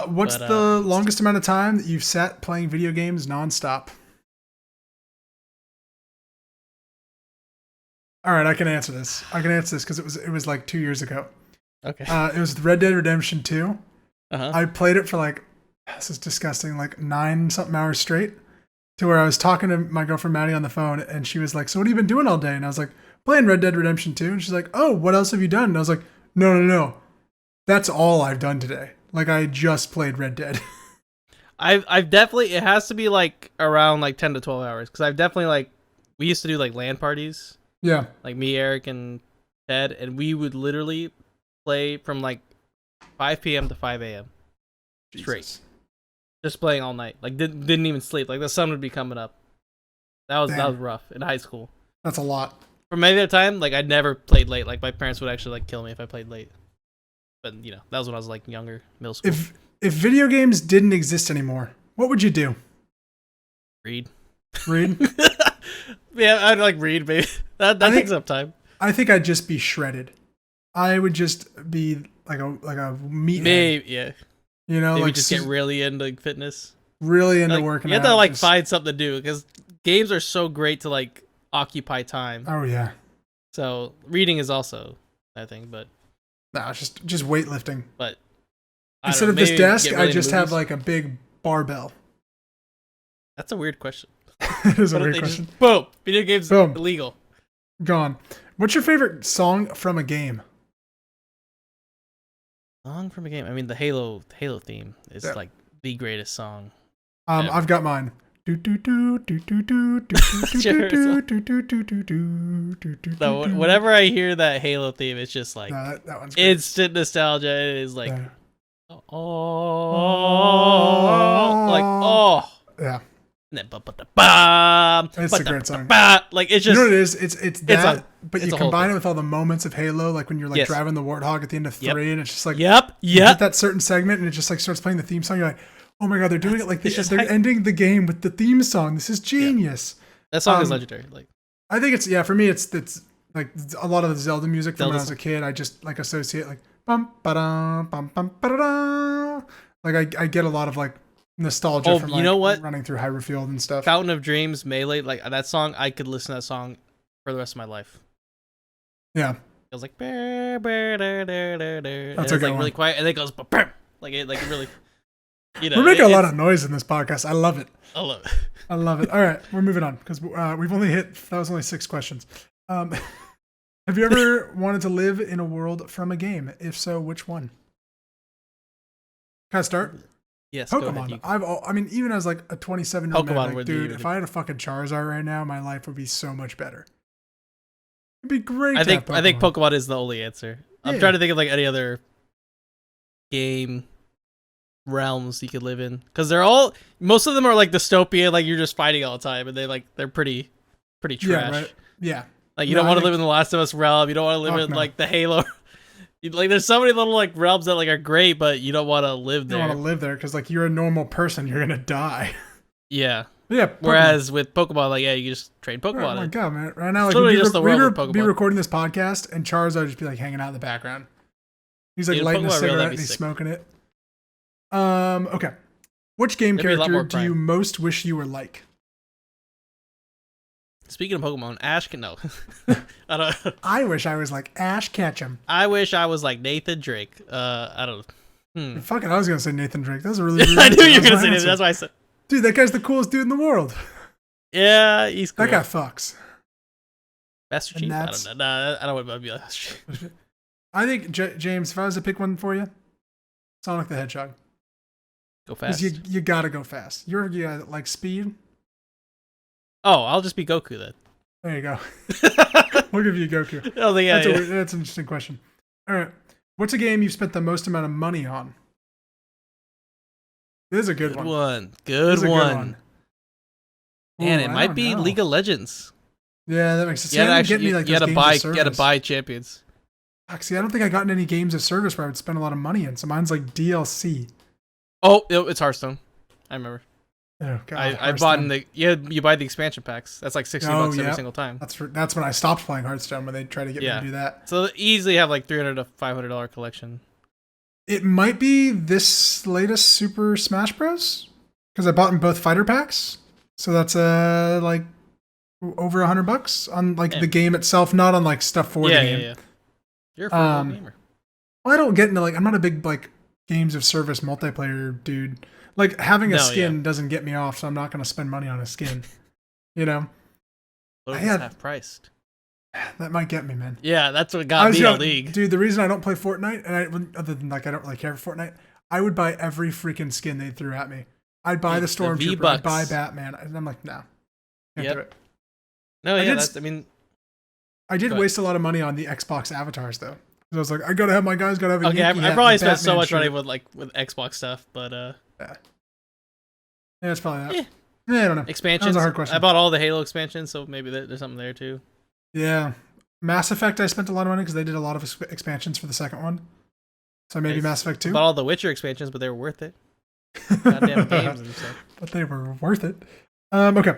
What's the longest amount of time that you've sat playing video games nonstop? All right, I can answer this. Because it was like 2 years ago. Okay. It was Red Dead Redemption 2. Uh-huh. I played it for like, this is disgusting, like 9-something hours straight. To where I was talking to my girlfriend Maddie on the phone, and she was like, "So what have you been doing all day?" And I was like, "Playing Red Dead Redemption 2." And she's like, "Oh, what else have you done?" And I was like, No. That's all I've done today. Like, I just played Red Dead. I've definitely, it has to be like around like 10 to 12 hours, because I've definitely like, we used to do like LAN parties. Yeah. Like me, Eric, and Ted, and we would literally play from like 5 p.m. to 5 a.m. straight. Just playing all night. Like, didn't even sleep. Like, the sun would be coming up. That was rough in high school. That's a lot. For many other time, like, I never played late. Like, my parents would actually like kill me if I played late. But you know, that was when I was like younger, middle school. If video games didn't exist anymore, what would you do? Read. Yeah, I'd like read, baby. That takes up time. I think I'd just be shredded. I would just be like a meathead. Maybe, yeah. You know, maybe like just get really into fitness. Really into like, working out. You have to like find something to do, because games are so great to like occupy time. Oh yeah. So reading is also that thing, but no, it's just weightlifting. But instead of this desk, I just have like a big barbell. That's a weird question. It is a weird question. Boom. Video games illegal. Gone. What's your favorite song from a game? Song from a game. I mean, the Halo theme is like the greatest song. I've got mine. Whenever I hear that Halo theme, it's just like that one's great. Instant nostalgia. It is like, yeah. Yeah. It's a great song. Like, it's just, you know what it is? It's that, but you combine it thing. with all the moments of Halo, like when you're like driving the Warthog at the end of 3, and it's just like you hit that certain segment, and it just like starts playing the theme song. You're like, oh my god, they're doing it like this. They're ending the game with the theme song. This is genius. Yeah. That song is legendary. Like, I think it's for me, it's like a lot of the Zelda music from when I was a kid. I just like associate like bum ba da bum bum ba da. Like I get a lot of like nostalgia from like, you know what? Running through Hyrule Field and stuff. Fountain of Dreams, Melee, like that song, I could listen to that song for the rest of my life. Yeah. It was like that's a good like one. really quiet, and then it goes like it really. You know, we're making a lot of noise in this podcast. I love it. I love it. I love it. All right, we're moving on because we've only hit. That was only 6 questions. Have you ever wanted to live in a world from a game? If so, which one? Can I start? Yes, go ahead. Pokemon. I mean, even as like a 27-year-old man, like, would dude, be. if I had a fucking Charizard right now, my life would be so much better. It'd be great. I think Pokemon is the only answer. Yeah. I'm trying to think of like any other game realms you could live in, because most of them are like dystopian, like you're just fighting all the time, and they're pretty trash. Yeah, right. Yeah. Like you don't want to live in the Last of Us realm. You don't want to live in like the Halo. Like there's so many little like realms that like are great, but you don't want to live there. You don't want to live there because like you're a normal person, you're gonna die. Yeah. Yeah. Whereas with Pokemon, like you just train Pokemon. Oh my god, man! Right now, like we'd be recording this podcast, and Charizard would just be like hanging out in the background. He's like lighting a cigarette and he's smoking it. Okay. Which game character do you most wish you were like? Speaking of Pokemon, Ash can no. I don't. I wish I was like Ash Ketchum. I wish I was like Nathan Drake. I don't. Fucking, I was gonna say Nathan Drake. That was a really. I knew you were gonna say Nathan. That's why I said. Dude, that guy's the coolest dude in the world. Yeah, he's cool. That guy fucks. Master Chief? I don't know. Nah, I don't want to be like Master Chief. I think, James, if I was to pick one for you, Sonic the Hedgehog. Go fast. You gotta go fast. You're like speed. Oh, I'll just be Goku then. There you go. We'll give you Goku. Oh, yeah, that's an interesting question. All right. What's a game you've spent the most amount of money on? This is a good one. Good one. Man, it might be League of Legends. Yeah, that makes sense. You had to buy champions. See, I don't think I gotten any games of service where I would spend a lot of money in. So mine's like DLC. Oh, it's Hearthstone. I remember. Oh, God, I bought you buy the expansion packs. That's like $60 every single time. That's when I stopped playing Hearthstone, when they try to get me to do that. So they easily have like $300 to $500 collection. It might be this latest Super Smash Bros. Because I bought in both fighter packs. So that's like over $100 on like the game itself, not on like stuff for the game. Yeah. You're a full gamer. Well, I don't get into like, I'm not a big like games of service multiplayer dude. Like having a skin doesn't get me off, so I'm not going to spend money on a skin. You know? Half priced. That might get me, man. Yeah, that's what got me in League. Dude, the reason I don't play Fortnite, and other than like I don't really care for Fortnite, I would buy every freaking skin they threw at me. I'd buy the Stormtrooper, I'd buy Batman, and I'm like, no. Can't do it. No, I did waste a lot of money on the Xbox avatars thow. I was like, I gotta have my guys, gotta have a Okay, I probably spent so much money with Xbox stuff, but yeah, it's probably that. Yeah, I don't know. Expansions. That was a hard question. I bought all the Halo expansions, so maybe there's something there too. Yeah, Mass Effect. I spent a lot of money because they did a lot of expansions for the second one. So maybe Mass Effect 2. I bought all the Witcher expansions, but they were worth it. Goddamn games and stuff. But they were worth it. Okay.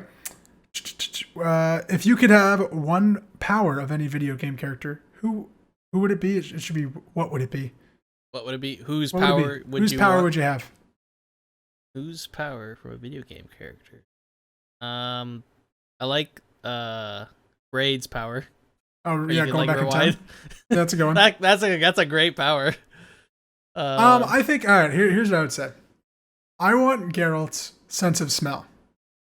If you could have one power of any video game character, who would it be? It should be, what would it be? What would it be? Whose power would you have? Whose power from a video game character? I like Raid's power. Oh yeah, going back in time. That's a good one. That's a great power. I think, all right, here's what I would say. I want Geralt's sense of smell.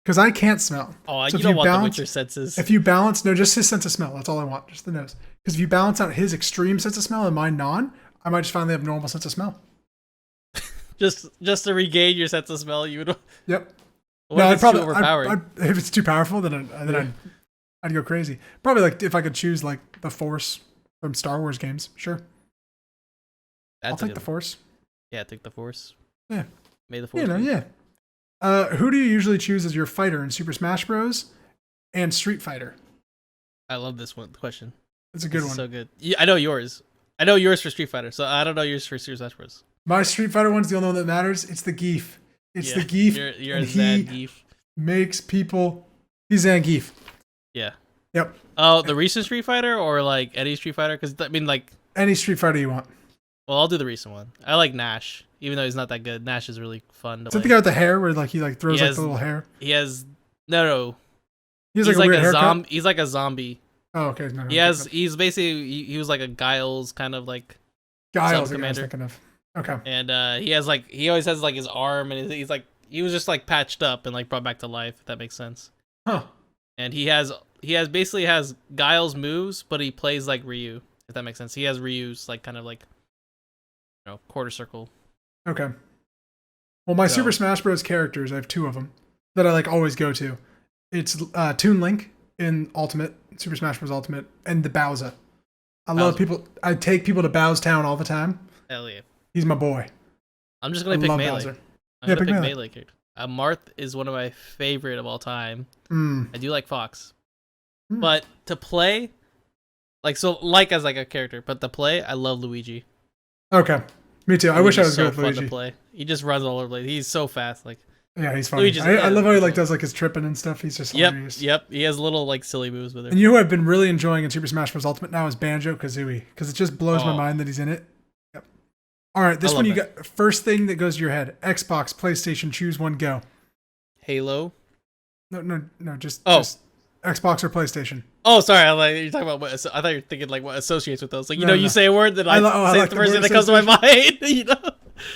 Because I can't smell. Oh, so you don't want the Witcher senses. If you balance, no, just his sense of smell. That's all I want, just the nose. Because if you balance out his extreme sense of smell and mine non, I might just finally have normal sense of smell. just to regain your sense of smell, you would. Yep. No, I'd probably overpowered. If it's too powerful, then I'd go crazy. Probably like if I could choose like the Force from Star Wars games, sure. I'll take the Force. Yeah, take the Force. Yeah. May the Force. Yeah. Who do you usually choose as your fighter in Super Smash Bros. And Street Fighter? I love this question. It's a good one. So good. Yeah, I know yours. I know yours for Street Fighter, so I don't know yours for Super Smash Bros. My Street Fighter one's the only one that matters. It's the Geef. It's the Geef. You're Zangief. Makes people. He's Zangief. Yeah. Yep. Oh, the recent Street Fighter or like any Street Fighter? Because I mean, like any Street Fighter you want. Well, I'll do the recent one. I like Nash, even though he's not that good. Nash is really fun. Is that the guy with the hair where like he like throws like the little hair? He has no. He's like a weird haircut? He's like a zombie. Oh, okay. No, he's basically he was like a Guile's kind of like Guile's commander. Thinking of. Okay. And he always has like his arm and he's like he was just like patched up and like brought back to life. If that makes sense. Huh. And he basically has Guile's moves, but he plays like Ryu. If that makes sense. He has Ryu's like kind of like quarter circle. Okay. Well, my So, Super Smash Bros. Characters, I have 2 of them that I like always go to. It's Toon Link in Ultimate, Super Smash Bros. Ultimate, and the Bowser. I love people. I take people to Bowstown all the time. Hell yeah. He's my boy. I'm just gonna pick Melee. Bowser. I'm gonna pick Melee character. Marth is one of my favorite of all time. I do like Fox, but to play, as a character, but to play, I love Luigi. Okay, me too. I wish I was good with Luigi. To play. He just runs all over the place. He's so fast. Yeah, he's funny. I love how he does his tripping and stuff. He's just hilarious. Yep. He has little silly moves with it. And you know who I've been really enjoying in Super Smash Bros. Ultimate now is Banjo-Kazooie, because it just blows my mind that he's in it. Yep. All right, this one you got. First thing that goes to your head: Xbox, PlayStation. Choose one. Go. Halo. No. Just Xbox or PlayStation. Oh, sorry. You're talking about what? I thought you were thinking what associates with those. You say a word that I say the first thing that comes to my mind. You know.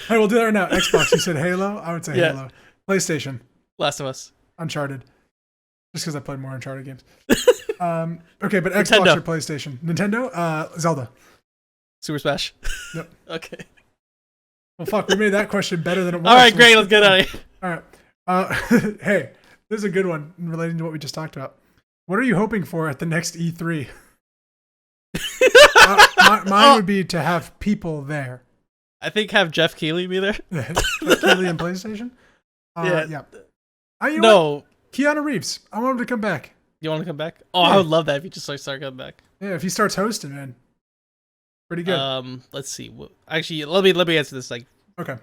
Hey, we'll do that right now. Xbox. You said Halo. I would say Halo. PlayStation. Last of Us. Uncharted. Just because I played more Uncharted games. Okay, but Xbox Nintendo. or PlayStation? Nintendo? Zelda. Super Smash. Yep. Okay. Well, fuck. We made that question better than it was. All right, great. Let's get out of here. All right. Hey, this is a good one relating to what we just talked about. What are you hoping for at the next E3? Mine would be to have people there. I think have Jeff Keighley be there. Jeff Keighley and PlayStation? Yeah. No. Keanu Reeves. I want him to come back. You want to come back? Oh, yeah. I would love that if he just start coming back. Yeah, if he starts hosting, man. Pretty good. Let's see. Actually, let me answer this. Okay.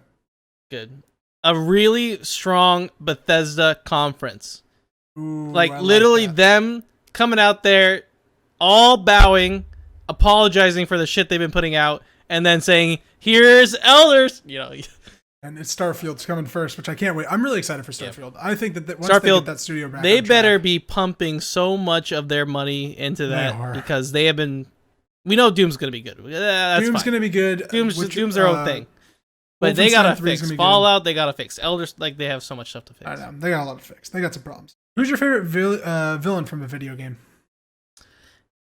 Good. A really strong Bethesda conference. Ooh, literally them coming out there, all bowing, apologizing for the shit they've been putting out, and then saying, "Here's Elders." And it's Starfield's coming first, which I can't wait. I'm really excited for Starfield. Yeah. I think that once Starfield, they get that studio back, they better be pumping so much of their money into that because they have been. We know Doom's gonna be good. Doom's gonna be good. Doom's their own thing. But they gotta fix Fallout. They gotta fix Elders. They have so much stuff to fix. I know they got a lot to fix. They got some problems. Who's your favorite villain from a video game?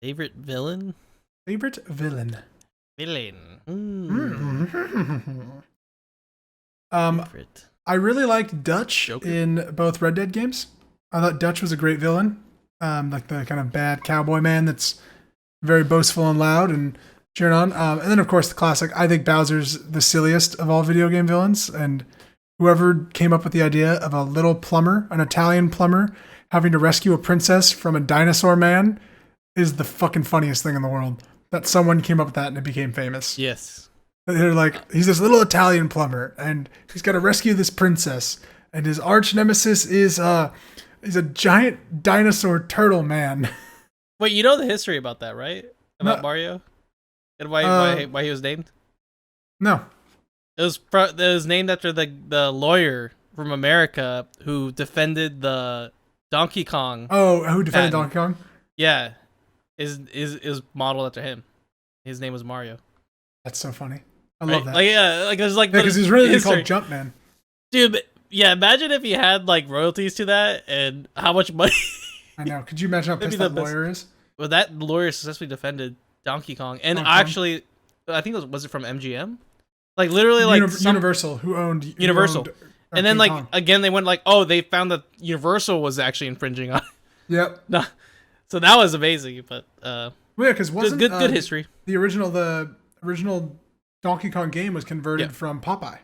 Favorite villain? Villain. I really liked Dutch Joker. In both Red Dead games. I thought Dutch was a great villain. Like the kind of bad cowboy man that's very boastful and loud and cheering on. And then, of course, the classic. I think Bowser's the silliest of all video game villains. And whoever came up with the idea of a little plumber, an Italian plumber, having to rescue a princess from a dinosaur man is the fucking funniest thing in the world. That someone came up with that and it became famous. Yes. They're like, he's this little Italian plumber and he's got to rescue this princess. And his arch nemesis is he's a giant dinosaur turtle man. Wait, you know the history about that, right? About Mario? And why he was named? No. It was named after the lawyer from America who defended the Donkey Kong. Oh, who defended Donkey Kong? Yeah. Is modeled after him. His name was Mario. That's so funny. I love that. There's because he's really called Jumpman. Dude, yeah, imagine if he had royalties to that and how much money. I know. Could you imagine how pissed that lawyer is? Well, that lawyer successfully defended Donkey Kong, and actually, I think was it from MGM? Literally, Universal, who owned Universal, and then again they went they found that Universal was actually infringing on. Yep. No, so that was amazing, but yeah, because wasn't good history. The original Donkey Kong game was converted from Popeye.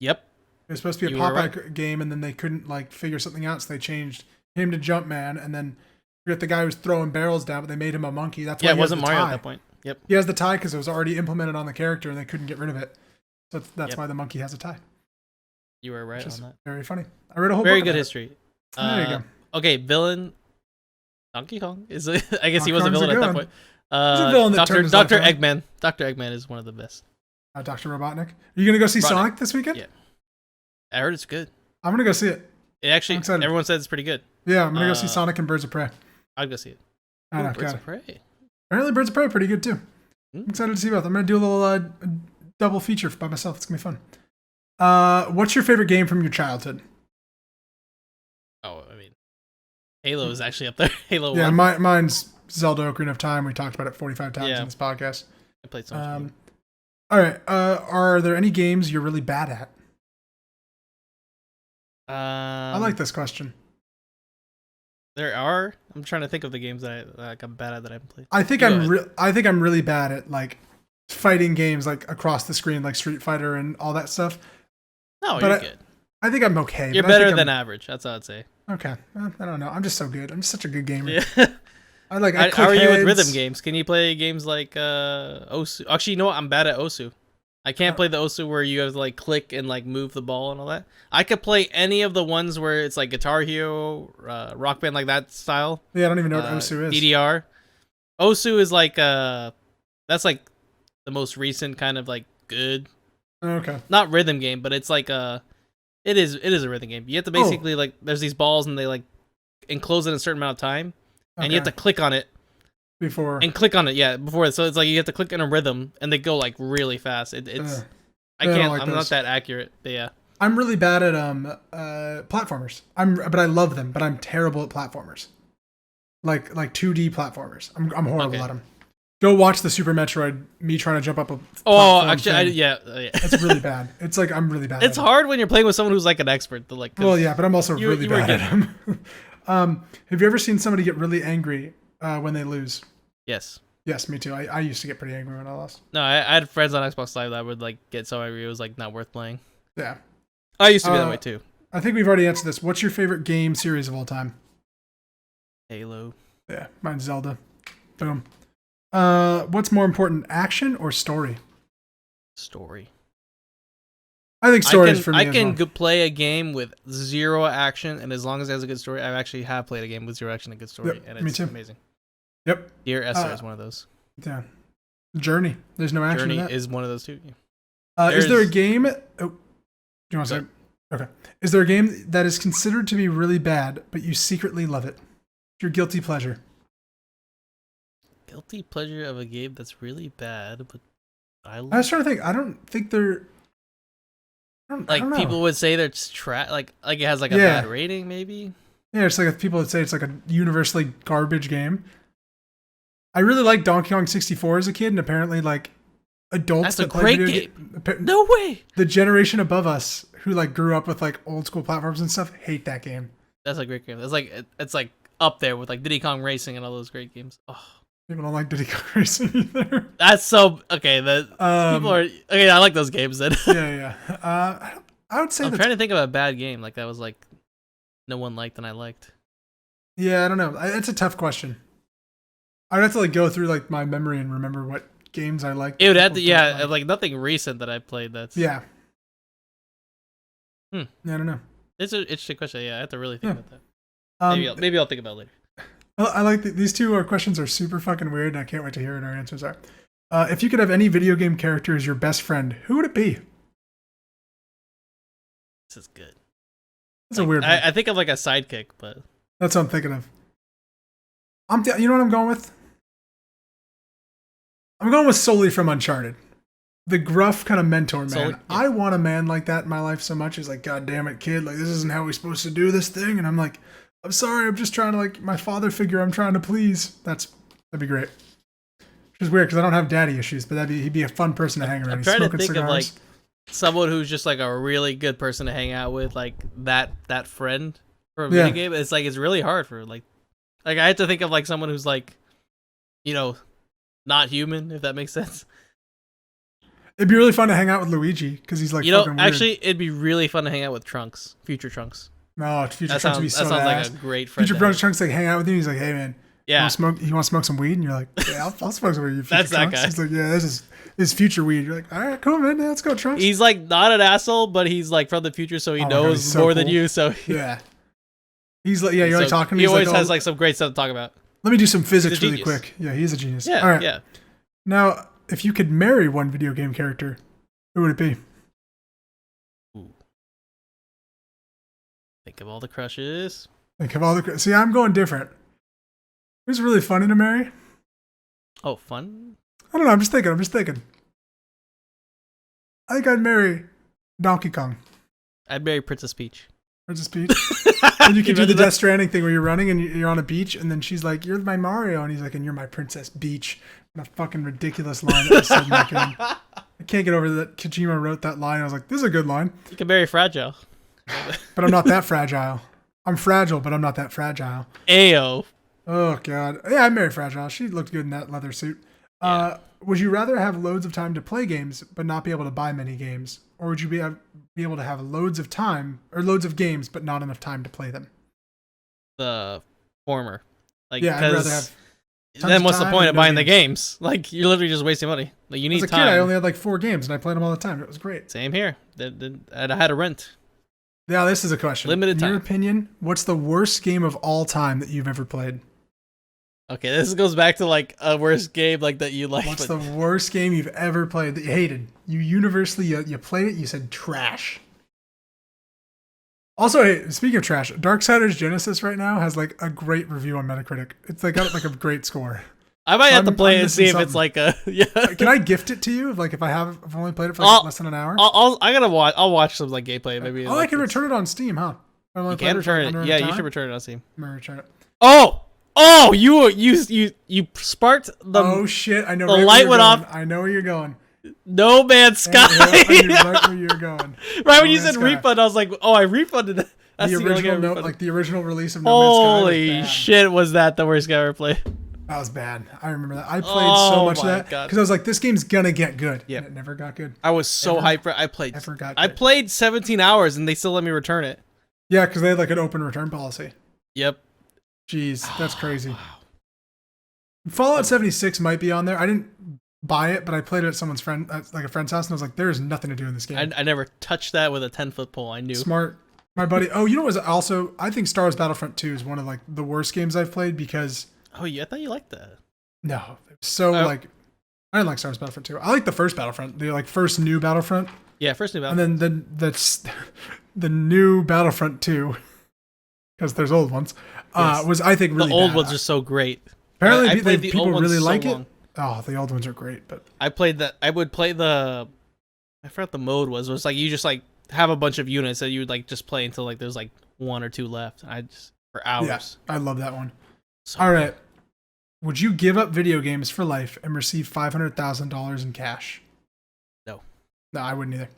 Yep. It was supposed to be a Popeye game, and then they couldn't figure something out, so they changed him to Jumpman, and then you got the guy who was throwing barrels down, but they made him a monkey. That's why it wasn't Mario at that point. Yep. He has the tie because it was already implemented on the character, and they couldn't get rid of it. So that's why the monkey has a tie. You were right on that. Very funny. I read a whole very book good history. There you go. Okay, villain. Donkey Kong is. I guess he was a villain at that point. He's a villain that Dr. Eggman. Dr. Eggman is one of the best. Dr. Robotnik. Are you gonna go see Sonic this weekend? Yeah. I heard it's good. I'm gonna go see it. It actually, everyone says it's pretty good. Yeah, I'm gonna go see Sonic and Birds of Prey. I'll go see it. I know, Birds of Prey. Apparently, Birds of Prey are pretty good too. I'm excited to see both. I'm gonna do a little double feature by myself. It's gonna be fun. What's your favorite game from your childhood? Oh, I mean, Halo is actually up there. Halo. Yeah, mine's Zelda: Ocarina of Time. We talked about it 45 times in this podcast. I played so much. All right. Are there any games you're really bad at? I like this question. There are. I'm trying to think of the games that I'm bad at that I haven't played. I think I'm really bad at like fighting games like across the screen, like Street Fighter and all that stuff. No, you're good. I think I'm okay. You're better than average. That's all I'd say. Okay. I don't know. I'm just so good. I'm just such a good gamer. Yeah. How are you with rhythm games? Can you play games like Osu? Actually, you know what? I'm bad at Osu. I can't play the Osu where you have to like click and like move the ball and all that. I could play any of the ones where it's like Guitar Hero, Rock Band, like that style. Yeah, I don't even know what Osu is. DDR. Osu is like that's like the most recent kind of like good. Okay. Not rhythm game, but it's like it is a rhythm game. You have to basically like there's these balls and they like enclose it in a certain amount of time, and you have to click on it. Before before, so it's like you have to click in a rhythm and they go like really fast. I'm not that accurate, but yeah. I'm really bad at platformers. But I love them, but I'm terrible at platformers. Like 2D platformers. I'm horrible at them. Go watch the Super Metroid, me trying to jump up a It's really bad. It's like I'm really bad it's at hard when you're playing with someone who's like an expert. Well, yeah, but I'm also really bad at them. Have you ever seen somebody get really angry when they lose? Yes. Yes, me too. I used to get pretty angry when I lost. No, I had friends on Xbox Live that would like get so angry it was like not worth playing. Yeah. I used to be that way too. I think we've already answered this. What's your favorite game series of all time? Halo. Yeah, mine's Zelda. Boom. What's more important, action or story? Story. I think story is for me. I can play a game with zero action, and as long as it has a good story, I actually have played a game with zero action and a good story, and it's amazing. Yep. Dear Esther is one of those. Yeah. Journey. There's no action. Journey in that. is one of those too. Is there a game? Oh, do you want to say? Okay. Is there a game that is considered to be really bad, but you secretly love it? Your guilty pleasure. Guilty pleasure of a game that's really bad, but I was trying to think. I don't think they're. I don't know. People would say they're like it has like a bad rating, maybe. Yeah, it's like people would say it's like a universally garbage game. I really liked Donkey Kong 64 as a kid, and apparently, like adults that play video game. No way. The generation above us who like grew up with like old school platforms and stuff hate that game. That's a great game. It's like up there with like Diddy Kong Racing and all those great games. Oh. People don't like Diddy Kong Racing either. That's so okay. People are okay. I like those games then. Yeah. I would say I'm trying to think of a bad game like that was like no one liked and I liked. Yeah, I don't know. It's a tough question. I'd have to like go through like my memory and remember what games I liked. It would have to, like nothing recent that I played. That's Yeah, I don't know. It's an interesting question. Yeah, I have to really think about that. Maybe I'll think about it later. Well, I like these two questions are super fucking weird, and I can't wait to hear what our answers are. If you could have any video game character as your best friend, who would it be? This is good. That's a weird one. I think of like a sidekick, but that's what I'm thinking of. You know what I'm going with? I'm going with Sully from Uncharted. The gruff kind of mentor man. Sully, yeah. I want a man like that in my life so much. He's like, God damn it, kid. Like, this isn't how we're supposed to do this thing. And I'm like, I'm sorry. I'm just trying to, like, my father figure I'm trying to please. That'd be great. Which is weird because I don't have daddy issues, but he'd be a fun person to hang around. I'm trying to think of, like, someone who's just, like, a really good person to hang out with, like, that friend for a video game. It's, like, it's really hard for, like, I have to think of, like, someone who's, like, you know, not human, if that makes sense. It'd be really fun to hang out with Luigi because he's like, you know, actually, it'd be really fun to hang out with Trunks, future Trunks. No, Future Trunks would be so that sounds ass. like a great friend. Future Trunks like hang out with you. He's like, hey man, you want to smoke some weed? And you're like, yeah, I'll smoke some weed. That's that guy. He's like, yeah, this is future weed. You're like, all right, cool man, let's go Trunks. He's like not an asshole, but he's like from the future, so he knows more than you. So yeah, he's like, yeah, you're like talking. He always has like some great stuff to talk about. Let me do some physics really quick. Yeah, he's a genius. Yeah, all right. Yeah. Now, if you could marry one video game character, who would it be? Ooh. Think of all the crushes. See, I'm going different. Who's really funny to marry? Oh, fun? I don't know. I'm just thinking. I think I'd marry Donkey Kong. I'd marry Princess Peach. Princess Peach? And you can do the Death Stranding thing where you're running and you're on a beach, and then she's like, "You're my Mario," and he's like, "And you're my Princess Beach." And a fucking ridiculous line that was said in that game. I can't get over that Kojima wrote that line. I was like, "This is a good line." You can marry Fragile. But I'm not that fragile. I'm fragile, but I'm not that fragile. Ayo. Oh god. Yeah, I'm very fragile. She looked good in that leather suit. Yeah. Would you rather have loads of time to play games but not be able to buy many games, or would you be able to have loads of time or loads of games but not enough time to play them? The former. Like, yeah, I'd rather have. Then what's the point of buying the games? Like, you're literally just wasting money. Like, you need time. As a kid, I only had like 4 games and I played them all the time. It was great. Same here. And I had a rent. Yeah, this is a question. Limited time. In your opinion, what's the worst game of all time that you've ever played? Okay, this goes back to like a worst game like that you like. What's the worst game you've ever played that you hated? You universally, you played it, you said trash. Also, hey, speaking of trash, Darksiders Genesis right now has like a great review on Metacritic. It's like got like a great score. I might have to play it and see if it's like a Can I gift it to you? Like if I've only played it for like less than an hour. I'll watch some like gameplay maybe. Oh, I can return it on Steam, huh? You can return it. Yeah, you should return it on Steam. I'm gonna return it. Oh, you sparked the. Oh shit! I know the light went off. I know where you're going. No Man's Sky. I knew right where you're going. Right when you said refund, I was like, oh, I refunded it. That's the original note, like the original release of No Man's Sky. Holy shit! Was that the worst game I ever played? That was bad. I remember that. I played so much of that because I was like, this game's gonna get good. Yeah, it never got good. I was so hyped for it. I played 17 hours and they still let me return it. Yeah, because they had like an open return policy. Yep. Jeez, that's crazy. Wow. Fallout 76 might be on there. I didn't buy it, but I played it at someone's friend, like a friend's house, and I was like, "There's nothing to do in this game." I never touched that with a 10-foot pole. I knew. Smart, my buddy. Oh, you know what was also? I think Star Wars Battlefront 2 is one of like the worst games I've played because. Oh yeah, I thought you liked that. No, so like, I didn't like Star Wars Battlefront 2. I like the first Battlefront, the like first new Battlefront. Yeah, first new Battlefront. And then that's the new Battlefront 2, because there's old ones. Yes. Was I think really the old bad. ones are so great. Apparently, people really like it. Oh, the old ones are great, but I played that. I would play the. I forgot the mode was. It was like you just like have a bunch of units that you would like just play until like there's like 1 or 2 left. I just for hours. Yeah, I love that one. So all right, would you give up video games for life and receive $500,000 in cash? No, I wouldn't either.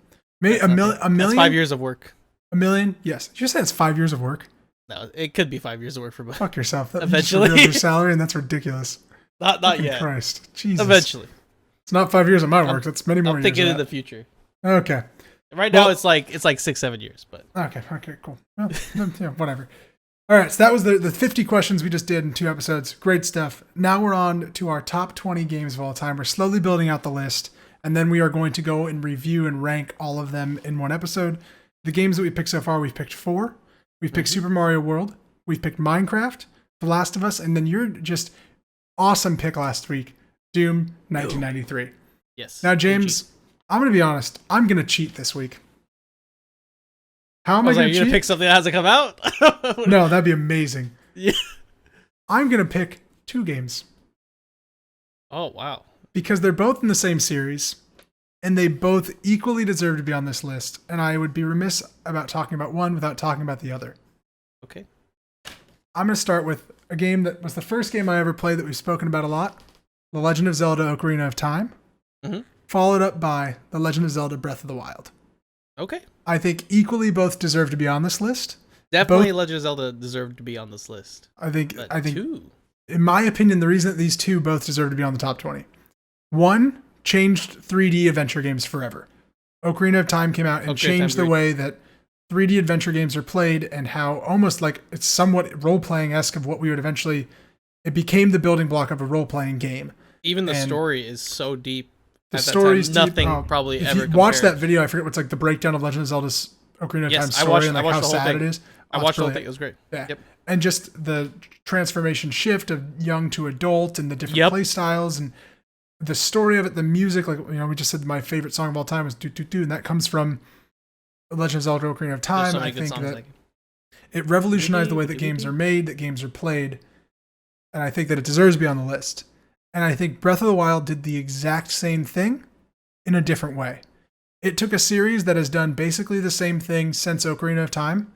Maybe a million. That's 5 years of work. $1 million? Yes. Did you say it's 5 years of work? No, it could be 5 years of work for both. Fuck yourself. That eventually, your salary, and that's ridiculous. Not yet. Christ, Jesus. Eventually, it's not 5 years of my work. That's many more. I'm thinking in the future. Okay. Right now, it's like 6-7 years, but okay, cool. Well, yeah, whatever. All right, so that was the 50 questions we just did in 2 episodes. Great stuff. Now we're on to our top 20 games of all time. We're slowly building out the list, and then we are going to go and review and rank all of them in one episode. The games that we picked so far, we've picked 4. We've picked Super Mario World. We've picked Minecraft, The Last of Us, and then your just awesome pick last week, Doom 1993. Yes. Now, James, I'm going to be honest. I'm going to cheat this week. How am I going to cheat? You're going to pick something that hasn't come out? No, that'd be amazing. Yeah. I'm going to pick 2 games. Oh, wow. Because they're both in the same series, and they both equally deserve to be on this list, and I would be remiss about talking about one without talking about the other. Okay. I'm going to start with a game that was the first game I ever played that we've spoken about a lot, The Legend of Zelda Ocarina of Time, followed up by The Legend of Zelda Breath of the Wild. Okay. I think equally both deserve to be on this list. Definitely Legend of Zelda deserved to be on this list. I think 2. In my opinion, the reason that these 2 both deserve to be on the top 20. 1 changed 3D adventure games forever. Ocarina of Time came out and changed the way that 3D adventure games are played, and how almost like it's somewhat role-playing-esque of what we would eventually... It became the building block of a role-playing game. Even the story is so deep. The story's nothing probably ever compares. Watch that video. I forget what's like the breakdown of Legend of Zelda's Ocarina of Time story and like how sad it is. I watched the whole thing. It was great. Yeah. Yep. And just the transformation shift of young to adult and the different play styles and the story of it, the music, like, you know, we just said my favorite song of all time is "Do Do Do," and that comes from Legend of Zelda: Ocarina of Time. I think that it revolutionized the way that games are made, that games are played, and I think that it deserves to be on the list. And I think Breath of the Wild did the exact same thing in a different way. It took a series that has done basically the same thing since Ocarina of Time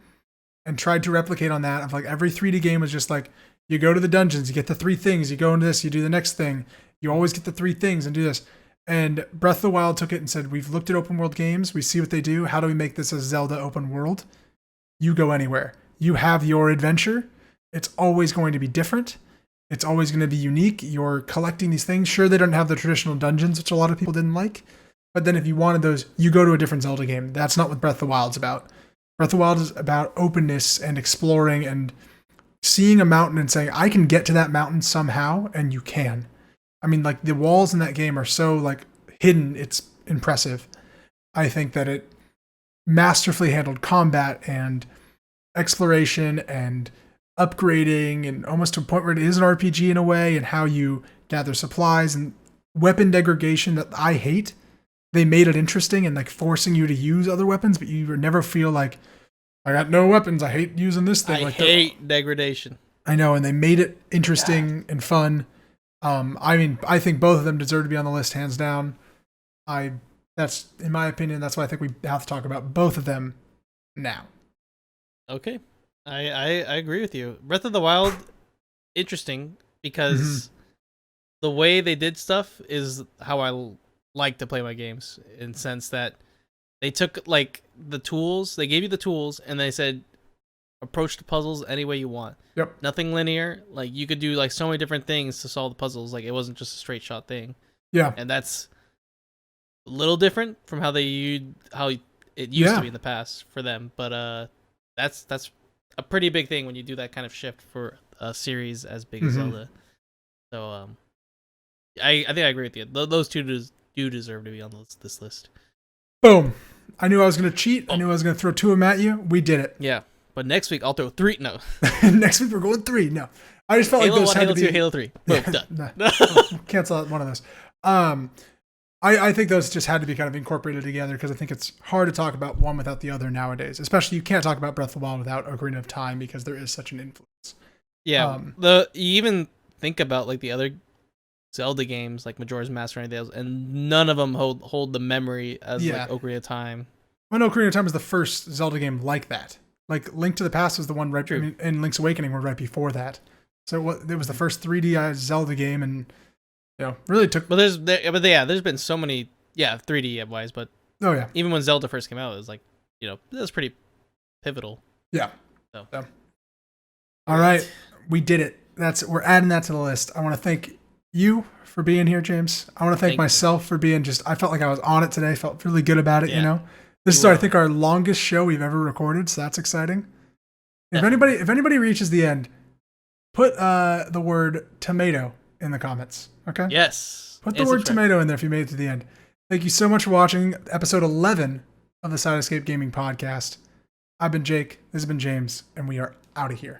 and tried to replicate on that. Of like every 3D game was just like, you go to the dungeons, you get the 3 things, you go into this, you do the next thing. You always get the 3 things and do this. And Breath of the Wild took it and said, we've looked at open world games. We see what they do. How do we make this a Zelda open world? you go anywhere. You have your adventure. It's always going to be different. It's always going to be unique. You're collecting these things. Sure, they don't have the traditional dungeons, which a lot of people didn't like. But then if you wanted those, you go to a different Zelda game. That's not what Breath of the Wild's about. Breath of the Wild is about openness and exploring and seeing a mountain and saying, I can get to that mountain somehow, and you can. I mean, like, the walls in that game are so, like, hidden. It's impressive. I think that it masterfully handled combat and exploration and upgrading, and almost to a point where it is an RPG in a way, and how you gather supplies and weapon degradation that I hate. They made it interesting and like forcing you to use other weapons, but you never feel like, I got no weapons. I hate using this thing. I hate degradation. I know, and they made it interesting and fun. I mean, I think both of them deserve to be on the list, hands down. That's, in my opinion, that's why I think we have to talk about both of them now. Okay. I agree with you. Breath of the Wild, interesting, because the way they did stuff is how I like to play my games, in the sense that they took like the tools, they gave you the tools, and they said approach the puzzles any way you want. Yep. Nothing linear. Like, you could do like so many different things to solve the puzzles. Like, it wasn't just a straight shot thing. Yeah. And that's a little different from how it used to be in the past for them. But that's a pretty big thing when you do that kind of shift for a series as big as Zelda. So I think I agree with you. Those two do deserve to be on this list. Boom. I knew I was going to cheat. I knew I was going to throw two of them at you. We did it. Yeah. But next week, I'll throw 3. No. Next week, we're going 3. No. I just felt Halo like those 1, had Halo to be... 2, Halo 3. Boom, done. Cancel out one of those. I think those just had to be kind of incorporated together, because I think it's hard to talk about one without the other nowadays. Especially, you can't talk about Breath of the Wild without Ocarina of Time, because there is such an influence. Yeah. You even think about like the other Zelda games, like Majora's Mask or anything else, and none of them hold the memory as like Ocarina of Time. Well, Ocarina of Time was the first Zelda game like that. Like, Link to the Past was the one right, and Link's Awakening were right before that. So it was the first 3D Zelda game, and really took. But there's been so many 3D wise, but even when Zelda first came out, it was like, it was pretty pivotal. Yeah. So. All right, we did it. We're adding that to the list. I want to thank you for being here, James. I want to thank myself for being I felt like I was on it today. Felt really good about it. This is I think our longest show we've ever recorded, so that's exciting. If anybody reaches the end, put the word tomato in the comments. Okay? Yes. Put the word tomato in there if you made it to the end. Thank you so much for watching episode 11 of the Side Escape Gaming Podcast. I've been Jake. This has been James, and we are out of here.